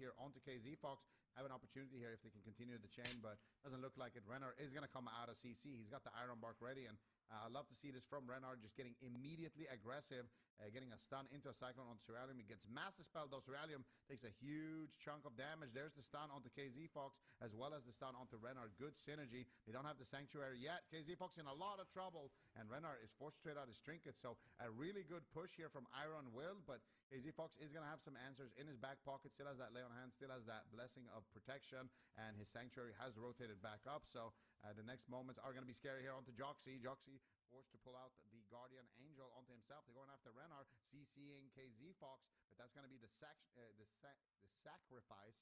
here onto KZ Fox. Have an opportunity here if they can continue the chain, but doesn't look like it. Renner is going to come out of CC. He's got the Iron Bark ready, and I love to see this from Renard, just getting immediately aggressive, getting a stun into a Cyclone onto Cerealium. He gets massive spell, though. Cerealium takes a huge chunk of damage. There's the stun onto KZ Fox, as well as the stun onto Renard. Good synergy. They don't have the Sanctuary yet. KZ Fox in a lot of trouble, and Renard is forced to trade out his trinket. So a really good push here from Iron Will, but KZ Fox is going to have some answers in his back pocket. Still has that lay on hand, still has that blessing of protection, and his Sanctuary has rotated back up. So the next moments are going to be scary here onto Joxy. Joxy forced to pull out the Guardian Angel onto himself. They're going after Renard, CCing KZ Fox, but that's going to be the sacrifice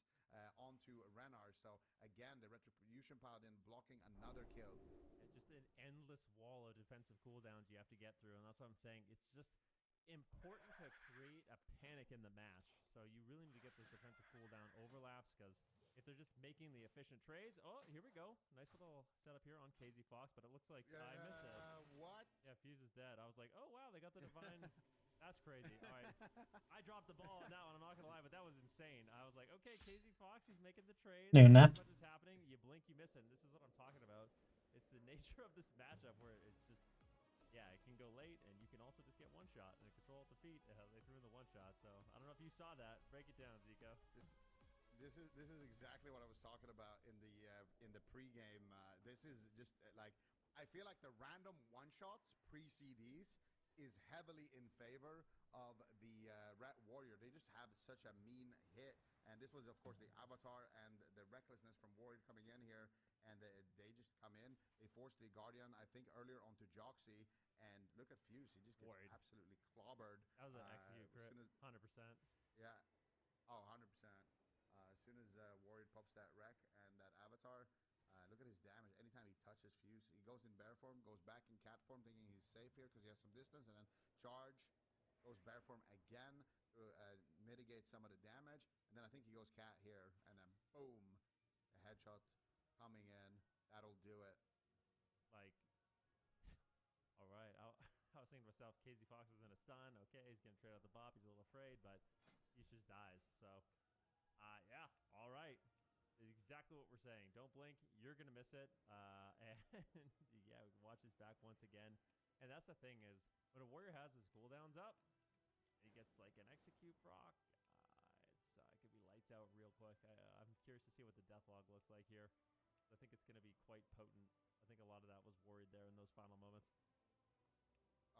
onto Renard. So again, the Retribution Paladin blocking another kill. It's just an endless wall of defensive cooldowns you have to get through, and that's what I'm saying. It's just important to create a panic in the match. So you really need to get those defensive cooldown overlaps, because if they're just making the efficient trades, oh, here we go. Nice little setup here on KZ Fox, but it looks like I missed it. What? Yeah, Fuse is dead. I was like, oh, wow, they got the Divine. That's crazy. All right. I dropped the ball on that one. I'm not going to lie, but that was insane. I was like, okay, KZ Fox, he's making the trade. What is happening. You blink, you miss it. And this is what I'm talking about. It's the nature of this matchup where it's just, yeah, it can go late, and you can also just get one shot and control at the feet. They threw in the one shot. So I don't know if you saw that. Break it down, Zico. This is exactly what I was talking about in the pregame. This is just like, I feel like the random one shots pre-CDs is heavily in favor of the Rat Warrior. They just have such a mean hit, and this was of course the Avatar and the recklessness from Warrior coming in here, and they just come in. They forced the Guardian, I think, earlier onto Joxy, and look at Fuse. He just gets absolutely clobbered. That was an execute crit, 100%. Yeah, oh, 100%. As soon as Warrior pops that wreck and that Avatar, look at his damage. Anytime he touches Fuse, he goes in bear form, goes back in cat form, thinking he's safe here because he has some distance, and then charge, goes bear form again to mitigate some of the damage, and then I think he goes cat here, and then boom, a headshot coming in. That'll do it. Like, all right. I was thinking to myself, KZ Fox is in a stun. Okay, he's going to trade out the bop. He's a little afraid, but he just dies. So, yeah, all right. Exactly what we're saying. Don't blink. You're going to miss it. And, yeah, we can watch his back once again. And that's the thing is, when a Warrior has his cooldowns up, he gets like an execute proc. It could be lights out real quick. I'm curious to see what the death log looks like here. I think it's going to be quite potent. I think a lot of that was worried there in those final moments.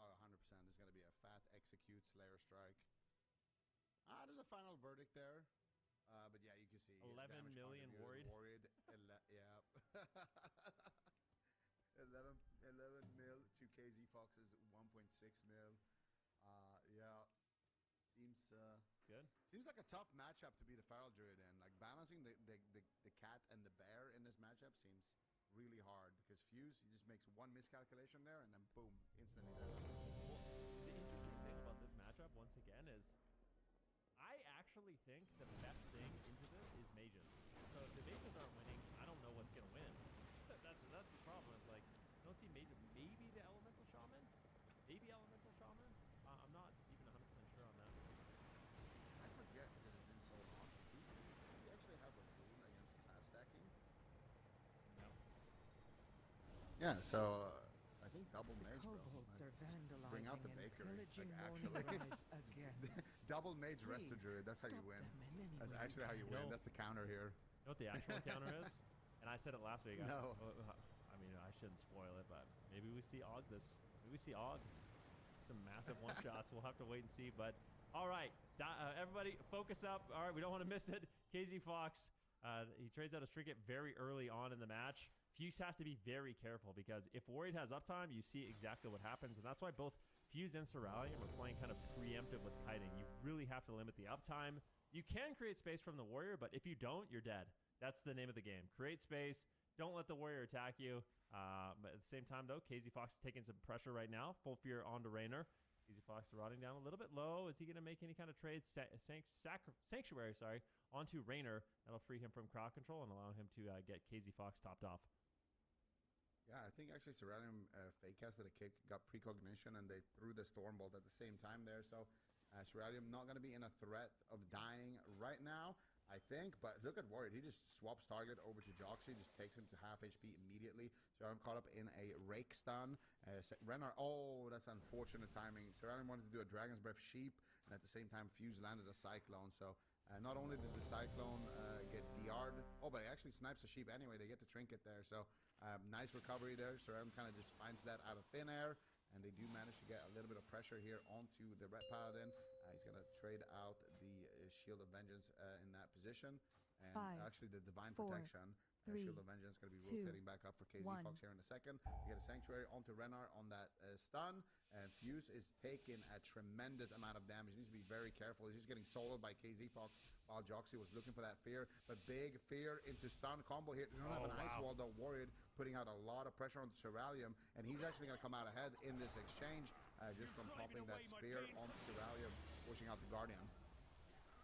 Oh, 100%. There's going to be a fat execute Slayer strike. There's a final verdict there. But yeah, you can see 11 million worried. Yeah. 11 mil to KZ Fox's 1.6 mil. Yeah. Seems good. Seems like a tough matchup to be the Feral Druid in. Like balancing the cat and the bear in this matchup seems really hard, because Fuse, he just makes one miscalculation there and then boom, instantly dead. Well, the interesting thing about this matchup once again is I actually think the best thing into this is mages. So if the mages aren't winning, I don't know what's going to win. That's the problem. It's like, I don't see maybe the Elemental Shaman? Maybe Elemental Shaman? I'm not even 100% sure on that. I forget that it's been so long. Do you actually have a rule against class stacking? No. Yeah, so I think double mage, bro. Like, bring out the bakery. Like, actually, double mage Resto Druid. That's how you win. That's actually how you win. That's the counter here. You know what the actual counter is? And I said it last week. No. I mean, I shouldn't spoil it, but maybe we see Og this. Maybe we see Og. Some massive one-shots. We'll have to wait and see. But, all right. Everybody, focus up. All right, we don't want to miss it. KZ Fox, he trades out his trinket very early on in the match. Fuse has to be very careful, because if Warrior has uptime, you see exactly what happens. And that's why both Fuse and Cerealium are playing kind of preemptive with kiting. You really have to limit the uptime. You can create space from the Warrior, but if you don't, you're dead. That's the name of the game. Create space. Don't let the Warrior attack you. But at the same time, though, KZ Fox is taking some pressure right now. Full fear onto Raynor. KZ Fox is rotting down a little bit low. Is he going to make any kind of trade? Sanctuary, onto Raynor. That'll free him from crowd control and allow him to get KZ Fox topped off. Yeah, I think actually Cerealium fake casted a kick, got precognition, and they threw the Stormbolt at the same time there. So Cerealium not going to be in a threat of dying right now. I think. But look at Warrior. He just swaps target over to Joxy, just takes him to half HP immediately. Cerulean caught up in a rake stun. Renard, oh, that's unfortunate timing. Cerulean wanted to do a Dragon's Breath Sheep, and at the same time, Fuse landed a Cyclone. So not only did the Cyclone get DR'd, oh, but it actually snipes a Sheep anyway. They get the Trinket there. So nice recovery there. Cerulean kind of just finds that out of thin air. And they do manage to get a little bit of pressure here onto the Red Paladin. He's going to trade out the Shield of Vengeance in that position. And actually the Divine Protection. Shield of Vengeance going to be rotating back up for KZ Fox here in a second. We get a Sanctuary onto Renard on that stun. And Fuse is taking a tremendous amount of damage. He needs to be very careful. He's just getting soloed by KZ Fox while Joxy was looking for that Fear. But big Fear into stun combo here. They don't have an Ice Wall though. Warrior putting out a lot of pressure on the Cerulean. And he's actually going to come out ahead in this exchange just from popping that Spear onto Cerulean, pushing out the Guardian.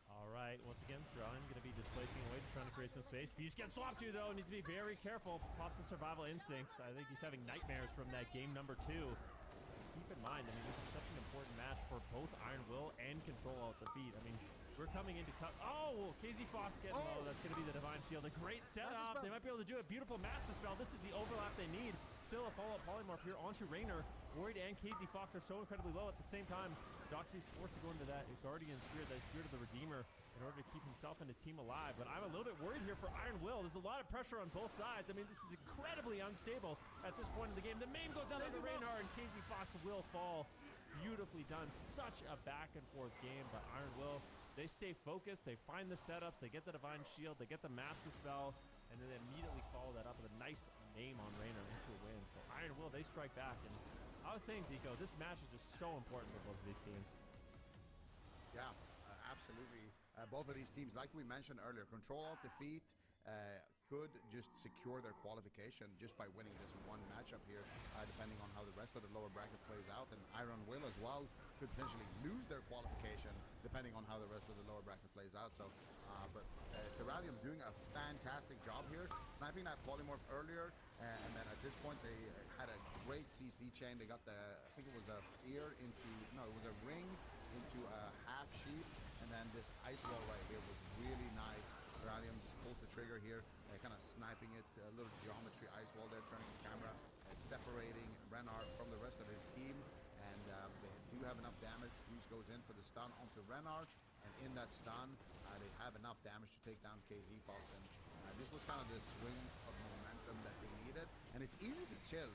All right, once again, Cerulean going to be displacing away, just trying to create some space. Fuse gets swapped to, though, needs to be very careful. Pops the survival instincts. I think he's having nightmares from that game number 2. Keep in mind, I mean, this is such an important match for both Iron Will and Control Alt Defeat. I mean, we're coming into oh, KZ Fox getting low. That's going to be the Divine Shield. A great setup. They might be able to do a beautiful Master Spell. This is the overlap they need. Still a follow-up Polymorph here onto Raynor. Warrior and KZ Fox are so incredibly low at the same time. Doxy's forced to go into that Guardian Spirit, that Spirit of the Redeemer, in order to keep himself and his team alive. But I'm a little bit worried here for Iron Will. There's a lot of pressure on both sides. I mean, this is incredibly unstable at this point in the game. The main goes out to Raynor, and KZ Fox will fall. Beautifully done. Such a back and forth game, but Iron Will, they stay focused. They find the setups. They get the Divine Shield. They get the Master Spell, and then they immediately follow that up with a nice name on Raynor into a win. So Iron Will, they strike back. And I was saying, Zico, this match is just so important for both of these teams. Yeah, absolutely. Both of these teams, like we mentioned earlier, Control Alt Defeat could just secure their qualification just by winning this one matchup here, depending on how the rest of the lower bracket plays out. And Iron Will as well could potentially lose their qualification depending on how the rest of the lower bracket plays out. So, but Cerulean doing a fantastic job here, sniping that polymorph earlier, and then at this point they had a great CC chain. They got the, I think it was a Fear into, no, it was a ring into a half sheep, and then this ice wall right here was really nice. Cerulean just pulls the trigger here, kind of sniping it, a little geometry ice wall there, turning his camera, separating Renard from the rest of his team, and they do have enough damage. Fuse goes in for the stun onto Renard, and in that stun, they have enough damage to take down KZ Fox, and this was kind of the swing of momentum that they needed, and it's easy to chill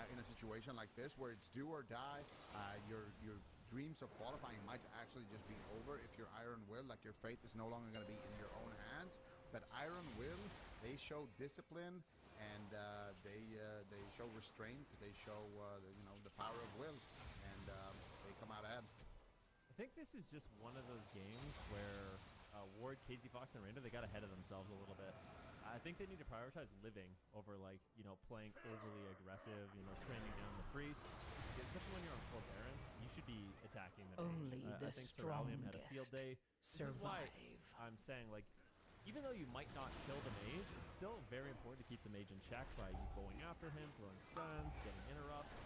in a situation like this where it's do or die. Your dreams of qualifying might actually just be over if you're Iron Will, like your fate is no longer going to be in your own hands. But Iron Will, they show discipline, and they show restraint. They show the power of will, and they come out ahead. I think this is just one of those games where Ward, KZ Fox, and Raynor, they got ahead of themselves a little bit. I think they need to prioritize living over, like, playing overly aggressive, training down the priest. Especially when you're on forbearance, you should be attacking the mage. Only the I think Cerulean had a strongest field day. survive. This is why I'm saying, like, even though you might not kill the mage, it's still very important to keep the mage in check by you going after him, throwing stuns, getting interrupts.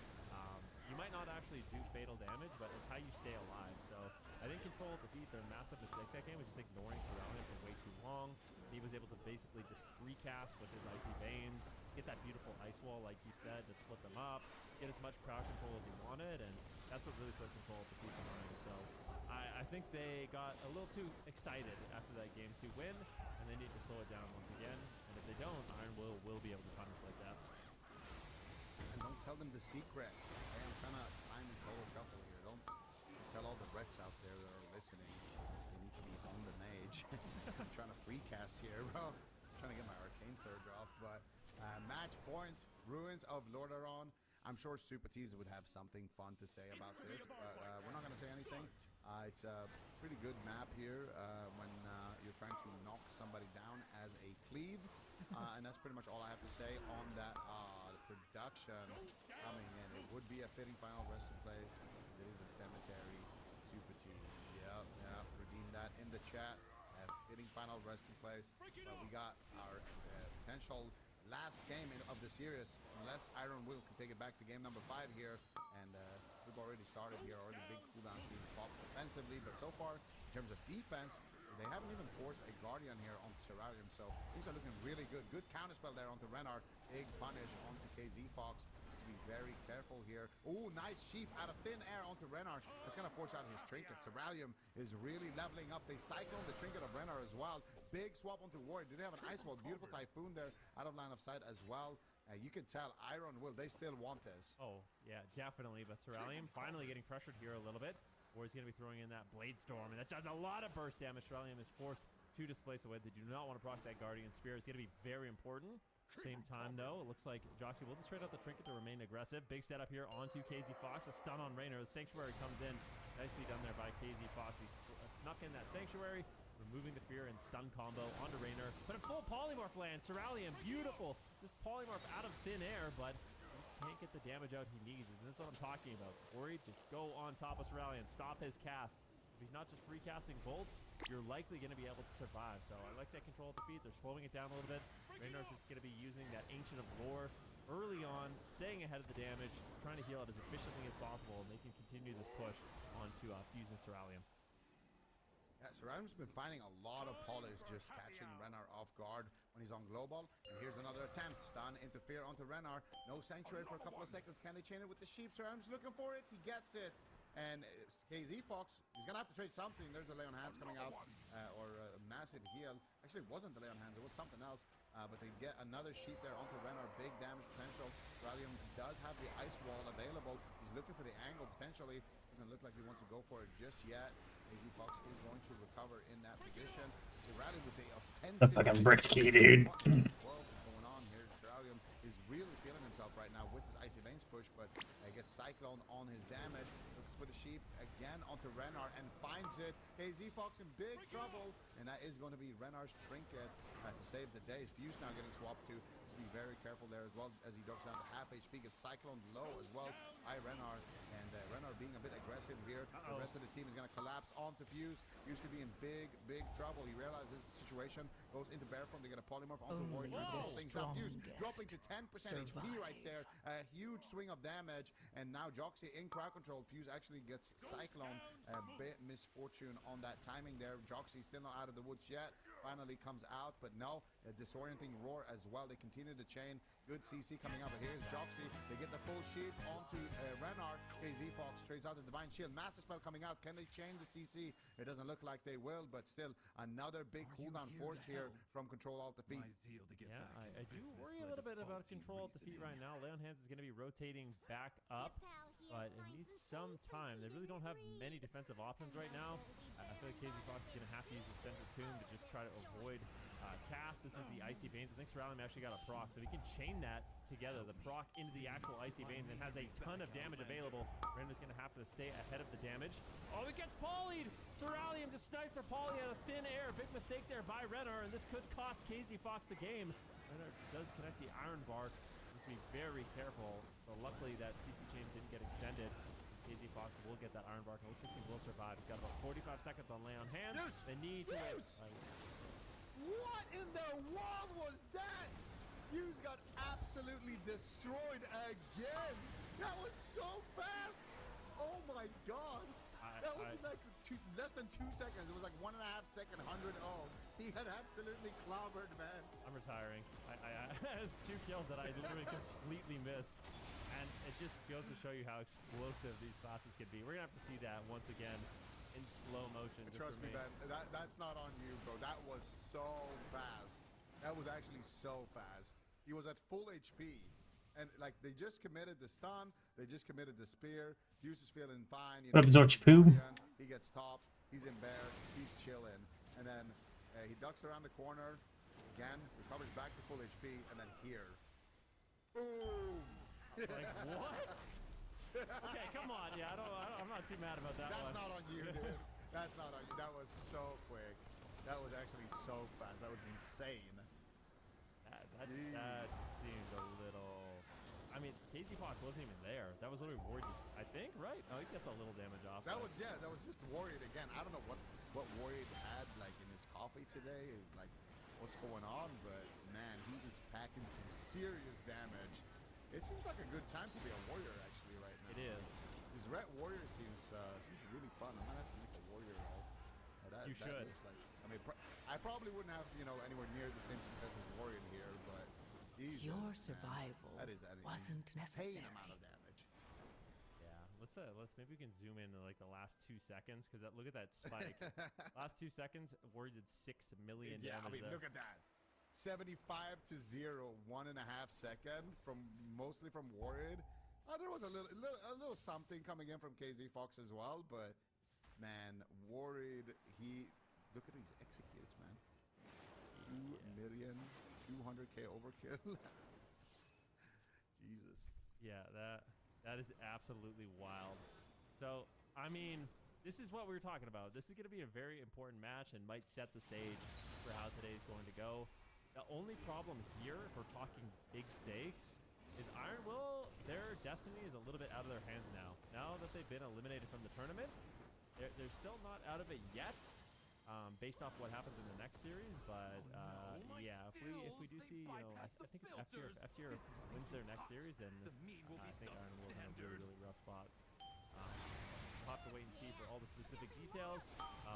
You might not actually do fatal damage, but it's how you stay alive. So I think Control Defeat, their massive mistake that game was just ignoring Cerulean for way too long. He was able to basically just free cast with his Icy Veins, get that beautiful ice wall, like you said, to split them up, get as much crowd control as he wanted, and that's what really put Control Defeat behind. So I think they got a little too excited after that game to win, and they need to slow it down once again. And if they don't, Iron will be able to punish like that. And don't tell them the secret. Hey, I'm trying to find the solo shuffle here. Don't tell all the Brets out there that are listening. They need to be on the mage. I'm trying to free cast here, bro. I'm trying to get my Arcane Surge off, but match point, Ruins of Lordaeron. I'm sure Super Tease would have something fun to say about this, but we're not going to say anything. It's a pretty good map here when you're trying to knock somebody down as a cleave, and that's pretty much all I have to say on that. The production coming in. It would be a fitting final resting place. It is a cemetery. Super Tease. Yeah. Redeem that in the chat. Fitting final resting place. But we got our potential last game of the series, unless Iron Will can take it back to game number 5 here, and we've already started here, already big cooldowns being popped offensively, but so far, in terms of defense, they haven't even forced a Guardian here onto Seralium, so things are looking really good. Good counterspell there onto Renar. Big punish onto KZ Fox. Be very careful here. Oh, nice sheep out of thin air onto Renar. That's going to force out his trinket. Seralium is really leveling up. They cyclone the trinket of Renar as well. Big swap onto Warrior. Do they have an Ice Wall? Beautiful Typhoon there out of line of sight as well. You can tell Iron Will, they still want this. Oh, yeah, definitely. But Seralium finally getting pressured here a little bit. Warrior's going to be throwing in that Blade Storm, and that does a lot of burst damage. Seralium is forced to displace away. They do not want to proc that Guardian Spear. It's going to be very important. Same time, though, it looks like Joxy will just trade out the trinket to remain aggressive. Big setup here onto KZ Fox. A stun on Raynor. The Sanctuary comes in. Nicely done there by KZ Fox. He snuck in that Sanctuary, removing the fear and stun combo onto Raynor. But a full Polymorph land. Seralium, beautiful. Just Polymorph out of thin air, but just can't get the damage out he needs. And this is what I'm talking about. Worried, just go on top of Seralium. Stop his cast. If he's not just free casting bolts, you're likely going to be able to survive. So I like that control at the feet. They're slowing it down a little bit. Raynor's just going to be using that Ancient of Lore early on, staying ahead of the damage, trying to heal it as efficiently as possible, and they can continue this push onto fusing Seralium. Yeah, Seralium's been finding a lot of polish just catching Renar off guard when he's on global. And here's another attempt. Stun, interfere onto Renar. No Sanctuary for a couple of seconds. Can they chain it with the sheep? Seralium's looking for it. He gets it. And KZ Fox, he's going to have to trade something. There's a Lay on Hands coming out, or a massive heal. Actually, it wasn't the Lay on Hands. It was something else. But they get another sheep there onto Renar. Big damage potential. Seralium does have the Ice Wall available. He's looking for the angle potentially. Doesn't look like he wants to go for it just yet. KZ Fox is going to recover in that position. Seralium with the offensive... The fucking brick key, dude. What is going on here? Seralium is really feeling himself right now with his Icy Veins push, but gets Cyclone on his damage. For the sheep again onto Renar and finds it. KZ Fox in big trouble, and that is going to be Renar's trinket to save the day. Fuse now getting swapped to. Be very careful there as well as he ducks down to half HP. Gets Cyclone low as well by Renar, and Renar being a bit aggressive here. The rest of the team is going to collapse onto Fuse. Fuse could be in big trouble. He realizes the situation, goes into bear form. They get a polymorph onto Warrior, trying to things out. Fuse dropping to 10% HP right there. A huge swing of damage, and now Joxy in crowd control. Fuse actually gets Cyclone. A bit misfortune on that timing there. Joxy still not out of the woods yet. Finally comes out, but no, a disorienting roar as well. They continue the chain. Good CC coming up, but here's Joxy. They get the full sheep onto Renar. KZ Fox trades out the Divine Shield. Master Spell coming out. Can they chain the CC? It doesn't look like they will, but still another big cooldown forced here from Control Alt Defeat. Yeah, I do worry a little bit about Control Alt Defeat right now. Lay on Hands is going to be rotating back up, but it needs some time. They really don't have many defensive options right now. I feel like KZ Fox is going to have to use his Center Tomb to just try to avoid cast. This is the Icy Veins. I think Seralium actually got a proc, so he can chain that together, the proc into the actual Icy Veins, and has a ton of damage available. Renar's going to have to stay ahead of the damage. Oh, he gets polyed! Seralium just snipes our poly out of thin air. Big mistake there by Renar, and this could cost KZ Fox the game. Renar does connect the Iron Bark. Just be very careful. But luckily that CC chain didn't get extended. KZ Fox will get that Iron Bark. It looks like he will survive. He's got about 45 seconds on Lay on Hands. They need to win. What in the world was that? Fuse got absolutely destroyed again. That was so fast. Oh my god. That was in like less than 2 seconds. It was like 1.5 second 100. Oh, he had absolutely clobbered, man. I'm retiring. That's 2 kills that I literally completely missed. And it just goes to show you how explosive these classes can be. We're going to have to see that once again in slow motion. Trust me, man. That's not on you, bro. That was so fast. That was actually so fast. He was at full HP. And, like, they just committed the stun. They just committed the spear. Fuse is feeling fine. You know, he gets topped. He's in bear. He's chilling. And then he ducks around the corner. Again, recovers back to full HP. And then here. Boom! Like, what? Okay, come on. Yeah, I'm not too mad about that. That's not on you, dude. That's not on you. That was so quick. That was actually so fast. That was insane. That seemed a little... I mean, KZ Fox wasn't even there. That was literally Warrior, I think, right? I think that's a little damage off. That was just Warrior again. I don't know what Warrior had, like, in his coffee today. Like, what's going on? But, man, he is packing some serious damage. It seems like a good time to be a Warrior, actually, right now. It is. This Red Warrior seems really fun. I might have to make a Warrior role. You should. That is like I mean, I probably wouldn't have, you know, anywhere near the same success as Warrior here, but Jesus, Your man, survival that is an wasn't insane necessary. amount of damage. Yeah, let's maybe we can zoom in to like the last 2 seconds because look at that spike. Last 2 seconds, Warrior did 6 million Yeah, I damage. mean, look at that. 75 to 0, 1.5 second from mostly from Warrior. There was a little something coming in from KZ Fox as well, but man, Warrior, look at these executes, man. 2,200,000 overkill. Jesus. Yeah, that is absolutely wild. So, I mean, this is what we were talking about. This is going to be a very important match and might set the stage for how today's going to go. The only problem here, if we're talking big stakes, is Iron Will, their destiny is a little bit out of their hands now. Now that they've been eliminated from the tournament, they're still not out of it yet, based off what happens in the next series. But yeah, if we do see, you know, I think it's F tier. If F tier wins their next series, then I think Iron Will's in a really, really rough spot. We'll have to wait and see for all the specific details.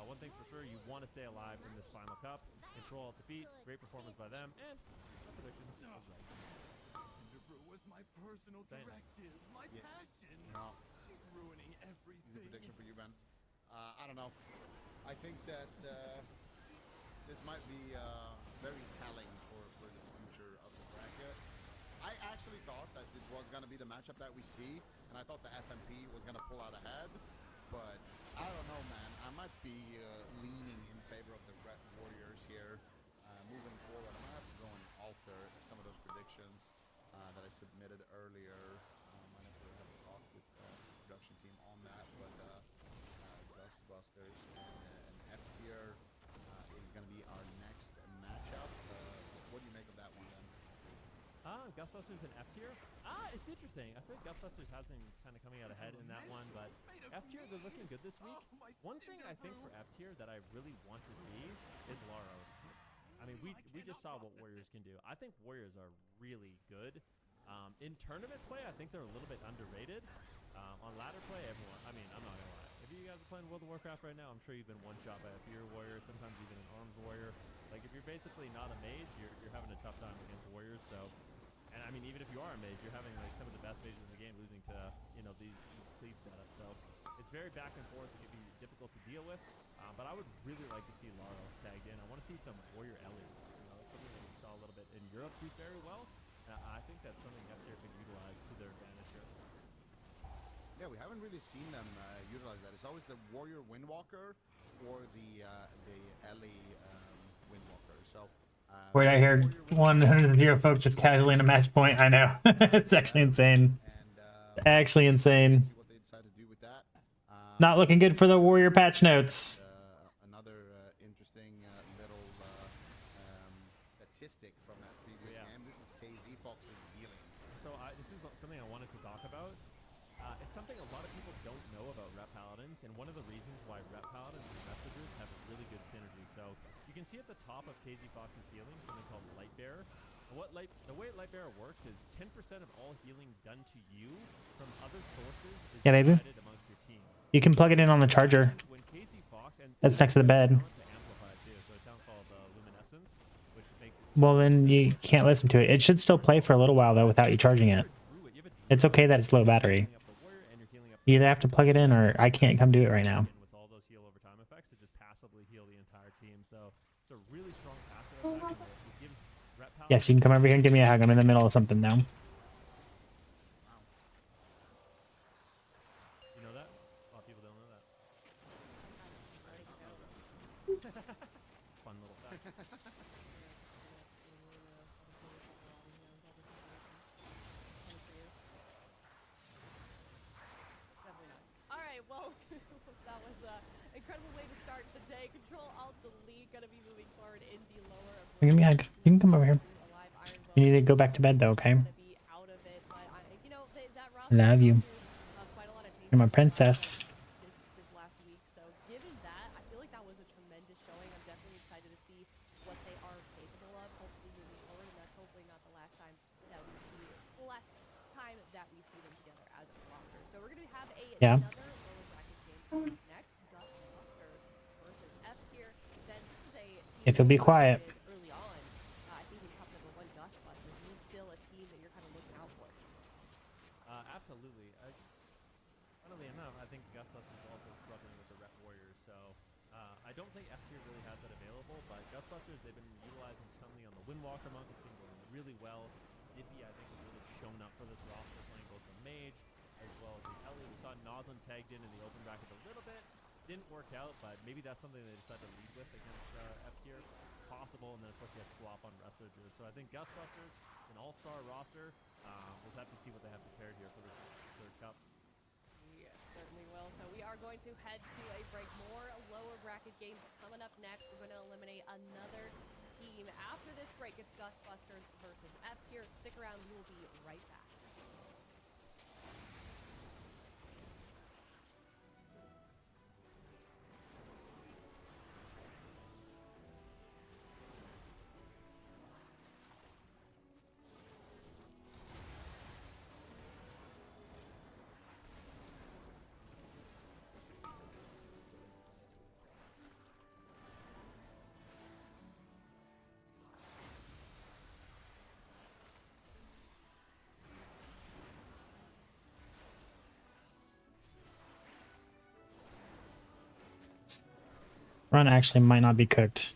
One thing for sure, you want to stay alive in this final cup. Control alt defeat, great performance by them, and my prediction was right. Was my personal directive, my passion. No. She's ruining everything. Easy prediction for you, Ben. I don't know. I think that this might be very telling for the future of the bracket. I actually thought that this was going to be the matchup that we see, and I thought the FMP was going to pull out ahead, but I don't know, man. I might be leaning in favor of the Red Warriors here. Moving forward, I might have to go and alter some of those predictions that I submitted earlier. I have to have a talk with the production team on that, but Dustbusters and F tier is going to be our next matchup. What do you make of that one, then? Gustbusters and F tier. It's interesting. I think Gustbusters has been kind of coming out ahead in that one, but F tier, they're looking good this week. One thing I think for F tier that I really want to see is Laros. I mean, we just saw what Warriors can do. I think Warriors are really good. In tournament play, I think they're a little bit underrated. On ladder play, everyone, I mean, I'm not going to lie. If you guys are playing World of Warcraft right now, I'm sure you've been one-shot by a Fear Warrior, sometimes even an Arms Warrior. Like, if you're basically not a mage, you're having a tough time against Warriors. So, and I mean, even if you are a mage, you're having like some of the best mages in the game losing to, you know, these cleave setups. So, it's very back and forth. It can be difficult to deal with. But I would really like to see Laros tagged in. I want to see some Warrior Ellies. You know, it's something that we saw a little bit in Europe do very well. I think that's something F-tier can utilize to their advantage here. Yeah, we haven't really seen them utilize that. It's always the Warrior Windwalker or the Ellie Windwalker. So. Wait, I hear 100 folks just casually in a match point. I know. It's actually insane. Actually insane. See what they decide to do with that. Not looking good for the Warrior patch notes. Another interesting little statistic from that previous game. This is KZ Fox's healing. So this is something I wanted to talk about. It's something a lot of people don't know about Rep Paladins, and one of the reasons why Rep Paladins and Messengers have a really good synergy. So you can see at the top of KZ Fox's healing something called Light Bearer. And the way Light Bearer works is 10% of all healing done to you from other sources is divided amongst your team. You can plug it in on the charger. That's next to the bed. Well, then you can't listen to it. It should still play for a little while, though, without you charging it. It's okay that it's low battery. You either have to plug it in, or I can't come do it right now. With all those heal over time effects, it just passively heal the entire team. So it's a really strong passive effect. It gives Rep Paladins. Yes, you can come over here and give me a hug. I'm in the middle of something now. You know that? A lot of people don't know that. Fun little fact. Well, that was an incredible way to start the day. Control Alt Delete, gonna be moving forward in the lower. Give me a hug. You can come over here. You need to go back to bed, though, okay? Love you. You're my princess. This last week, so given that, I feel like that was a tremendous showing. I'm definitely excited to see what they are capable of. Hopefully moving forward, and that's hopefully not the last time that we see them together as a roster. So we're gonna have another lower bracket game next. Dustbusters versus F tier. Then this is a If you'll be quiet. early on, I think in Cup #1 Ghostbusters is still a team that you're kind of looking out for. Absolutely. Funnily enough, I think Ghostbusters is also struggling with the Ret Warriors, so I don't think F tier really has that available, but Ghostbusters, they've been utilizing Chun-Li on the Windwalker Monk. It's been going really well. Dippy, I think, has really shown up for this roster, playing both the Mage as well as the Ellie. We saw Noslin tagged in the open bracket a little bit. Didn't work out, but maybe that's something they decided to lead with against F tier. Possible, and then of course you have Swap on Wrestler Druid. So I think Ghostbusters, an all-star roster. We'll have to see what they have prepared here for this third cup. Yes, certainly will. So we are going to head to a break. More lower bracket games coming up next. We're going to eliminate another team. After this break, it's Ghostbusters versus F tier. Stick around. We will be right back. Run actually might not be cooked.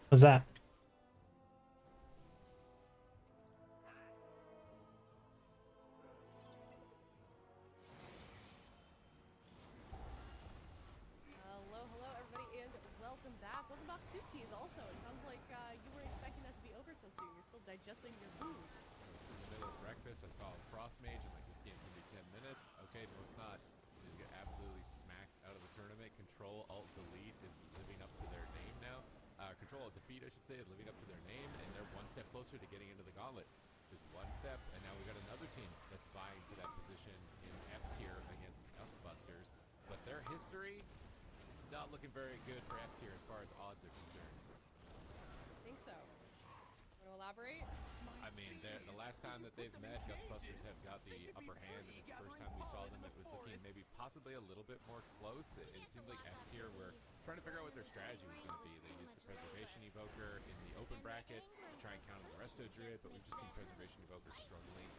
What's that? just in your mood. I was in the middle of breakfast. I saw a Frost Mage, and like, this game's gonna be 10 minutes. Okay, no, it's not. They just get absolutely smacked out of the tournament. Control Alt Delete is living up to their name now. Control Alt Defeat, I should say, is living up to their name, and they're one step closer to getting into the gauntlet. Just one step, and now we got another team that's vying for that position in F tier against Dustbusters. But their history, it's not looking very good for F tier as far as odds are concerned. I think so. Want to elaborate? I mean, the last time that they've met, Dustbusters have got the upper hand. And the first time we saw them, it was looking maybe possibly a little bit more close. It seemed like F tier were trying to figure out what their strategy was going to be. They used the Preservation Evoker in the open bracket to try and counter the Resto Druid, but we've just seen Preservation Evoker struggling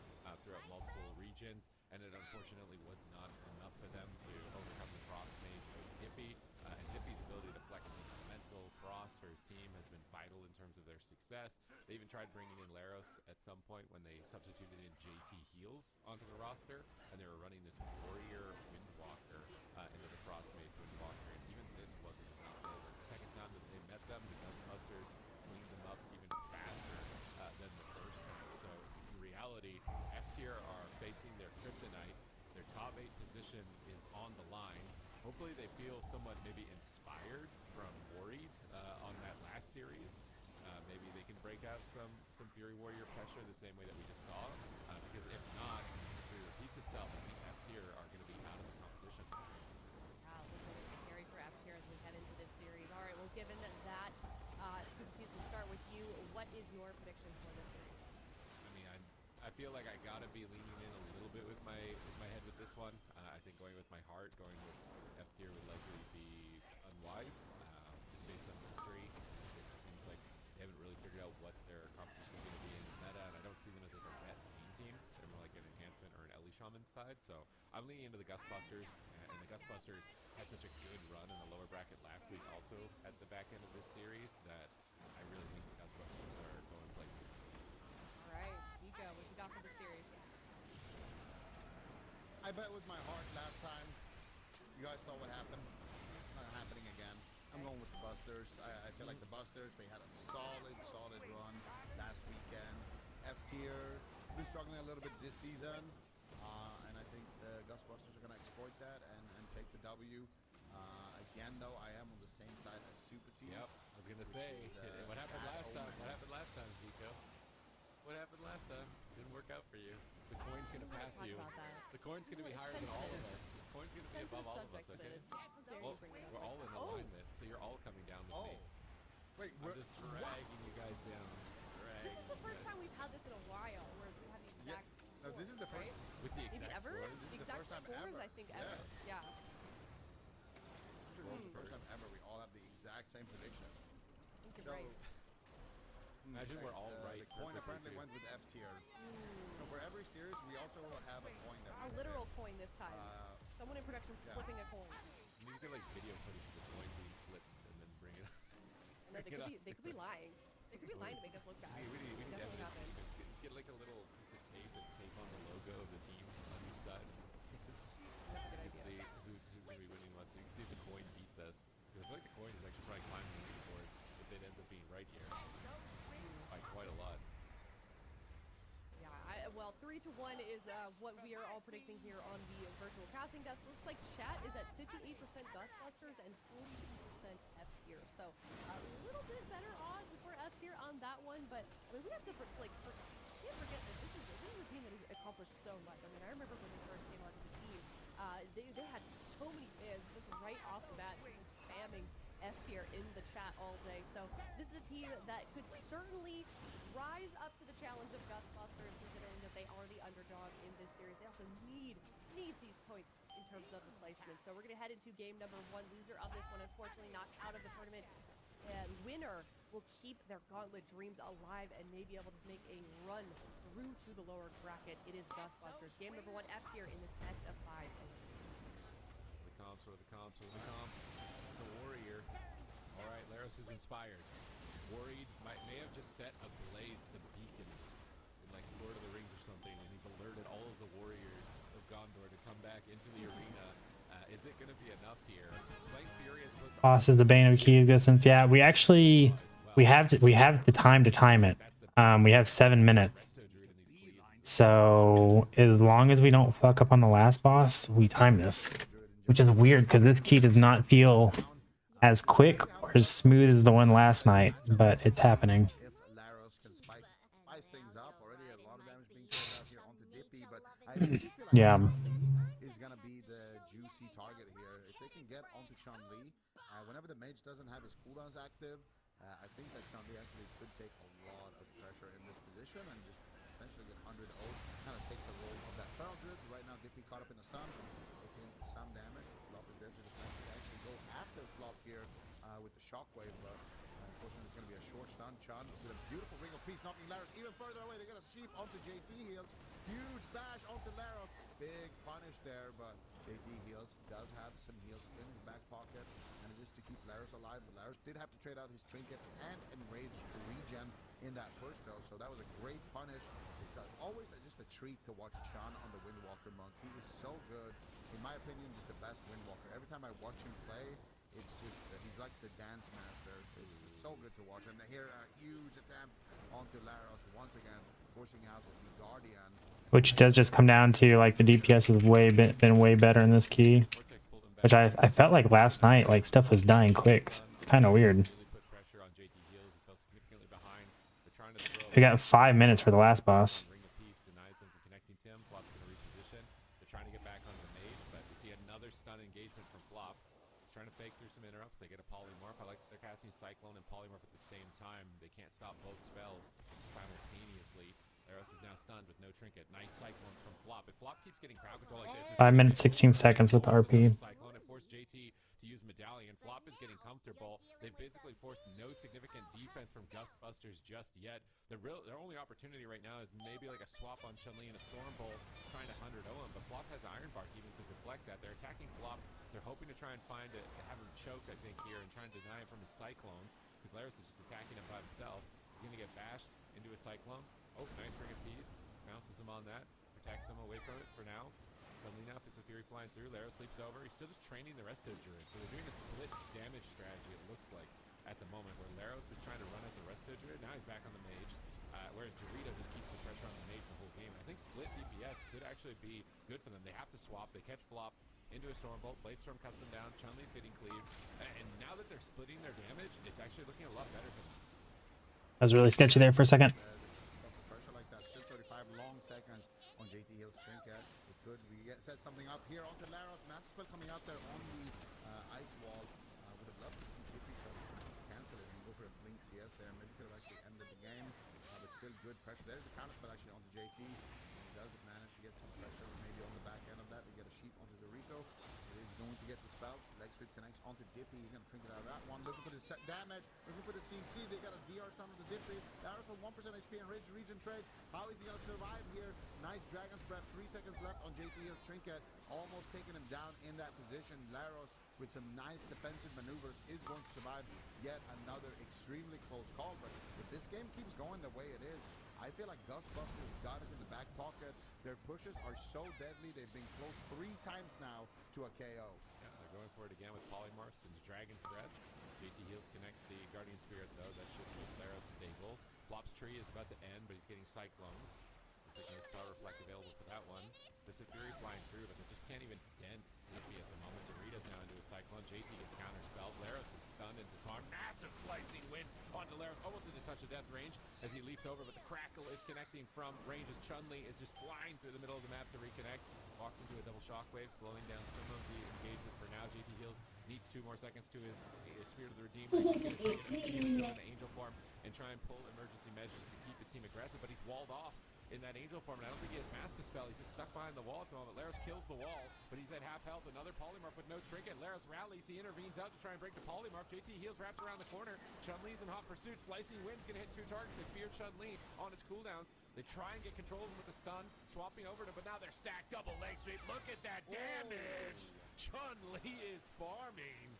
throughout multiple regions, and it unfortunately was not enough for them to overcome the Frost Mage of Hippie. And Hippie's ability to flex mental Frost for his team has been vital in terms of their success. They even tried bringing in Laros at some point when they substituted in JT Heals onto the roster, and they were running this Warrior Windwalker into the Frost Mage Windwalker, and even this wasn't enough. The second time that they met them, the Dustbusters cleaned them up even faster than the first time. So in reality, F tier are facing their kryptonite. Their top 8 position is on the line. Hopefully they feel somewhat maybe inspired from Worried on that last series. Maybe they can break out some Fury Warrior pressure the same way that we just saw. Because if not, if history repeats itself, I think F tier are going to be out of the competition. Yeah, a little bit scary for F tier as we head into this series. All right, well, given that Super Tees, we'll start with you. What is your prediction for this series? I mean, I feel like I gotta be leaning in a little bit with my head with this one. I think going with my heart, going with F tier would likely be unwise, just based on history. It just seems like they haven't really figured out what their competition is going to be in the meta, and I don't see them as like a vet main team. They're more like an enhancement or an Ellie Shaman side. So I'm leaning into the Gustbusters, and the Gustbusters had such a good run in the lower bracket last week, also at the back end of this series, that I really think the Gustbusters are going places. All right, Zika, what you got for the series? I bet with my heart last time. You guys saw what happened. Not happening again. I'm going with the Busters. I feel like the Busters, they had a solid run last weekend. F tier, been struggling a little bit this season. And I think the Gustbusters are going to exploit that and take the W. Again, though, I am on the same side as Super Teams. Yep, I was going to say, what happened last time? What happened last time, Zico? What happened last time? Didn't work out for you. The coin's going to pass you. The coin's going to be higher than all of us. The coin's going to be above all of us, okay? Well, we're all in alignment, so you're all coming down with me. Wait, I'm just dragging you guys down. This is the first time we've had this in a while where we have the exact No, this is the first. right? With the Maybe exact ever? score. This The is the exact first time scores, ever. I think, ever. Yeah. This is the first time ever we all have the exact same prediction. I think you're right. Imagine we're all right. The coin perfectly apparently too. went with F tier. So for every series, we also have a coin that A literal coin this time. Someone in production's yeah. flipping a coin. I mean, you get like video footage of the coin being flipped and then bring it up. And then they could be lying. They could be lying to make us look bad. We need Definitely evidence. happened. Get like a little piece of tape and tape on the logo of the team on each side. That's a good You idea. see who's going to be winning what. So you can see if the coin beats us. Because I feel like the coin is actually probably climbing the leaderboard if it ends up being right here. By quite a lot. Yeah, well, 3-1 is what we are all predicting here on the virtual casting desk. Looks like chat is at 58% Dustbusters and 42% F tier. So a little bit better odds for F tier on that one. But I mean, we have to can't forget that this is a team that has accomplished so much. I mean, I remember when they first came onto the scene, they had so many fans just right off the bat, spamming F tier in the chat all day. So this is a team that could certainly rise up to the challenge of Gustbusters, considering that they are the underdog in this series. They also need these points in terms of the placement. So we're going to head into game number 1. Loser of this one, unfortunately, knocked out of the tournament. And winner will keep their gauntlet dreams alive and may be able to make a run through to the lower bracket. It is Gustbusters. Game number 1, F tier in this best of 5. The comps. It's a warrior. All right, Laros is inspired. Worried may have just set ablaze the beacons in like Lord of the Rings or something, and he's alerted all of the warriors of Gondor to come back into the arena. Is it going to be enough here? Playing Fury as opposed to Boss is the bane of key existence. Yeah, we have the time to time it. We have 7 minutes. Resto Druid in these cleaves. So as long as we don't fuck up on the last boss, we time this. Which is weird because this key does not feel as quick or as smooth as the one last night, but it's happening. If Laros can spice things up, already a lot of damage being turned out here onto Dippy, but I really feel like Yeah. Chun-Li is gonna be the juicy target here. If they can get onto Chun-Li, whenever the mage doesn't have his cooldowns active, I think that Chun-Li actually could take a lot of pressure in this position and just potentially get 100 ult, kind of take the role of that Feral Druid. Right now, Dippy caught up in the stun, taking some damage. Flop is there to defend. They actually go after Flop here with the shockwave, but unfortunately it's going to be a short stun. Chun with a beautiful ring of peace, knocking Laros even further away. They get a sheep onto JT heals. Huge bash onto Laros. Big punish there, but JT heals does have some heals in his back pocket, and it is to keep Laros alive. But Laros did have to trade out his trinket and enrage to regen in that first though, so that was a great punish. It's always just a treat to watch Chun on the Windwalker monk. He is so good. In my opinion, just the best Windwalker. Every time I watch him play, it's just he's like the dance master. It's so good to watch. And here, a huge attempt onto Laros once again, forcing out the Guardian. Which does just come down to like the DPS has been way better in this key. Which I felt like last night, like stuff was dying quick. So it's kind of weird. We got 5 minutes for the last boss. Ring of Peace denies them from connecting Tim. Flop's going to reposition. They're trying to get back onto the mage, but we see another stun engagement from Flop. He's trying to fake through some interrupts. They get a polymorph. I like that they're casting Cyclone and Polymorph at the same time. They can't stop both spells simultaneously. Laros is now stunned with no trinket. Nice Cyclones from Flop. If Flop keeps getting crowd control like this, 5 minutes, 16 seconds with the RP. Cyclone and force JT to use Medallion. Flop is getting comfortable. They've basically forced no significant defense from Gustbusters just yet. Their only opportunity right now is maybe like a swap on Chun-Li and a Stormbolt trying to 100 him, but Flop has Iron Bark even to deflect that. They're attacking Flop. They're hoping to try and have him choke, I think, here and try and deny him from his Cyclones because Laros is just attacking him by himself. He's going to get bashed into a Cyclone. Oh, nice Ring of Peace. Bounces him on that. Protects him away from it for now. Chun-Li now is the Fury flying through. Laros sleeps over. He's still just training the rest of the Druid. So they're doing a split damage strategy, it looks like, at the moment, where Laros is trying to run at the rest of the Druid. Now he's back on the mage. Whereas Dorito just keeps the pressure on the mage the whole game. I think split DPS could actually be good for them. They have to swap. They catch Flop into a Stormbolt. Bladestorm cuts them down. Chun-Li's getting cleaved. And now that they're splitting their damage, it's actually looking a lot better for them. That was really sketchy there for a second. Pressure like that. Still 35 long seconds on JT Hill's trinket. It could set something up here onto Laros. Matt spell coming out there on the ice wall. Would have loved to see Dippy cancel it and go for a blink CS there. Maybe could have actually ended the game. But still good pressure. There's a counter spell actually onto JT. He does manage to get some pressure maybe on the back end of that. We get a sheep onto Dorito. It is going to get the spell. Leg sweep connects onto Dippy. He's going to trinket out of that one. Looking for the damage. Looking for the CC. They got a DR stun on the Dippy. Laros on 1% HP and region trade. How is he going to survive here? Nice Dragon's Breath. 3 seconds left on JT Hill's trinket. Almost taking him down in that position. Laros with some nice defensive maneuvers is going to survive yet another extremely close call. But if this game keeps going the way it is, I feel like Gustbusters got it in the back pocket. Their pushes are so deadly. They've been close 3 times now to a KO. Yeah, they're going for it again with Polymorphs into Dragon's Breath. JT Heals connects the Guardian Spirit, though. That should make Laros stable. Flop's tree is about to end, but he's getting Cyclones. He's taking a Star Reflect available for that one. This is Fury flying through, but they just can't even dent Dippy at the moment. Dorito's now into a Cyclone. JT gets counterspelled. Laros is stunned and disarmed. Massive slicing wind onto Laros, almost into touch of death range as he leaps over, but the crackle is connecting from range as Chun-Li is just flying through the middle of the map to reconnect. Walks into a double shockwave, slowing down some of the engagement for now. JT Heals needs 2 more seconds to his Spirit of the Redeemer. He's going to take it into an angel form and try and pull emergency measures to keep his team aggressive, but he's walled off in that angel form, and I don't think he has Mass Dispel. He's just stuck behind the wall at the moment. Laros kills the wall, but he's at half health. Another Polymorph with no trinket. Laros rallies. He intervenes out to try and break the Polymorph. JT Heals, wraps around the corner. Chun-Li's in hot pursuit. Slicing Wind's going to hit 2 targets. They fear Chun-Li on his cooldowns. They try and get control of him with the stun, swapping over to him, but now they're stacked. Double leg sweep. Look at that damage. Chun-Li is farming.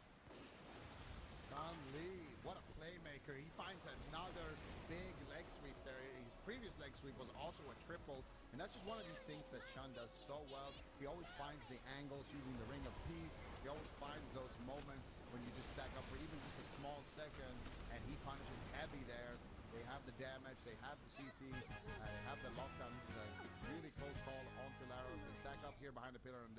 Chun-Li, what a playmaker. He finds another big leg sweep there. His previous leg sweep was also a triple, and that's just one of these things that Chun does so well. He always finds the angles using the Ring of Peace. He always finds those moments when you just stack up for even just a small second, and he punishes heavy there. They have the damage, they have the CC, they have the lockdown. Really close call onto Laros. They stack up here behind the pillar, and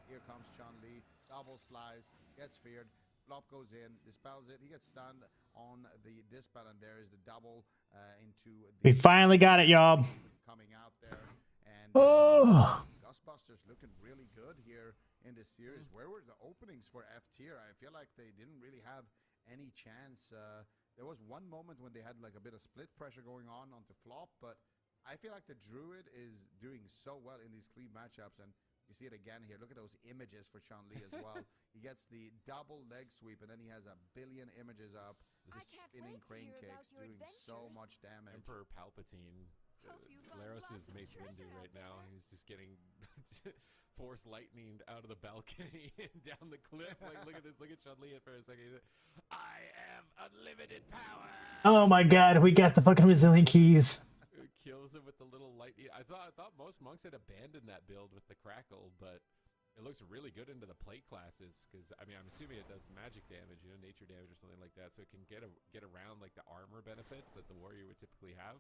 here comes Chun-Li. Double slice, gets feared. Flop goes in, dispels it. He gets stunned on the dispel, and there is the double into the... We finally got it, y'all. Coming out there. And Oh. Ghostbusters looking really good here in this series. Where were the openings for F tier? I feel like they didn't really have any chance. There was one moment when they had like a bit of split pressure going on onto flop, but I feel like the Druid is doing so well in these cleave matchups, and you see it again here. Look at those images for Chun-Li as well. He gets the double leg sweep, and then he has a billion images up. This spinning crane kicks doing so much damage. Emperor Palpatine. Laros is Mace Windu right now. He's just getting force lightning out of the balcony and down the cliff. Like, look at this. Look at Chun-Li for a second. I have unlimited power. Oh my god, we got the fucking resilient keys. It kills him with the little lightning. I thought most monks had abandoned that build with the crackle, but it looks really good into the plate classes. Because I mean, I'm assuming it does magic damage, you know, nature damage or something like that, so it can get around like the armor benefits that the warrior would typically have.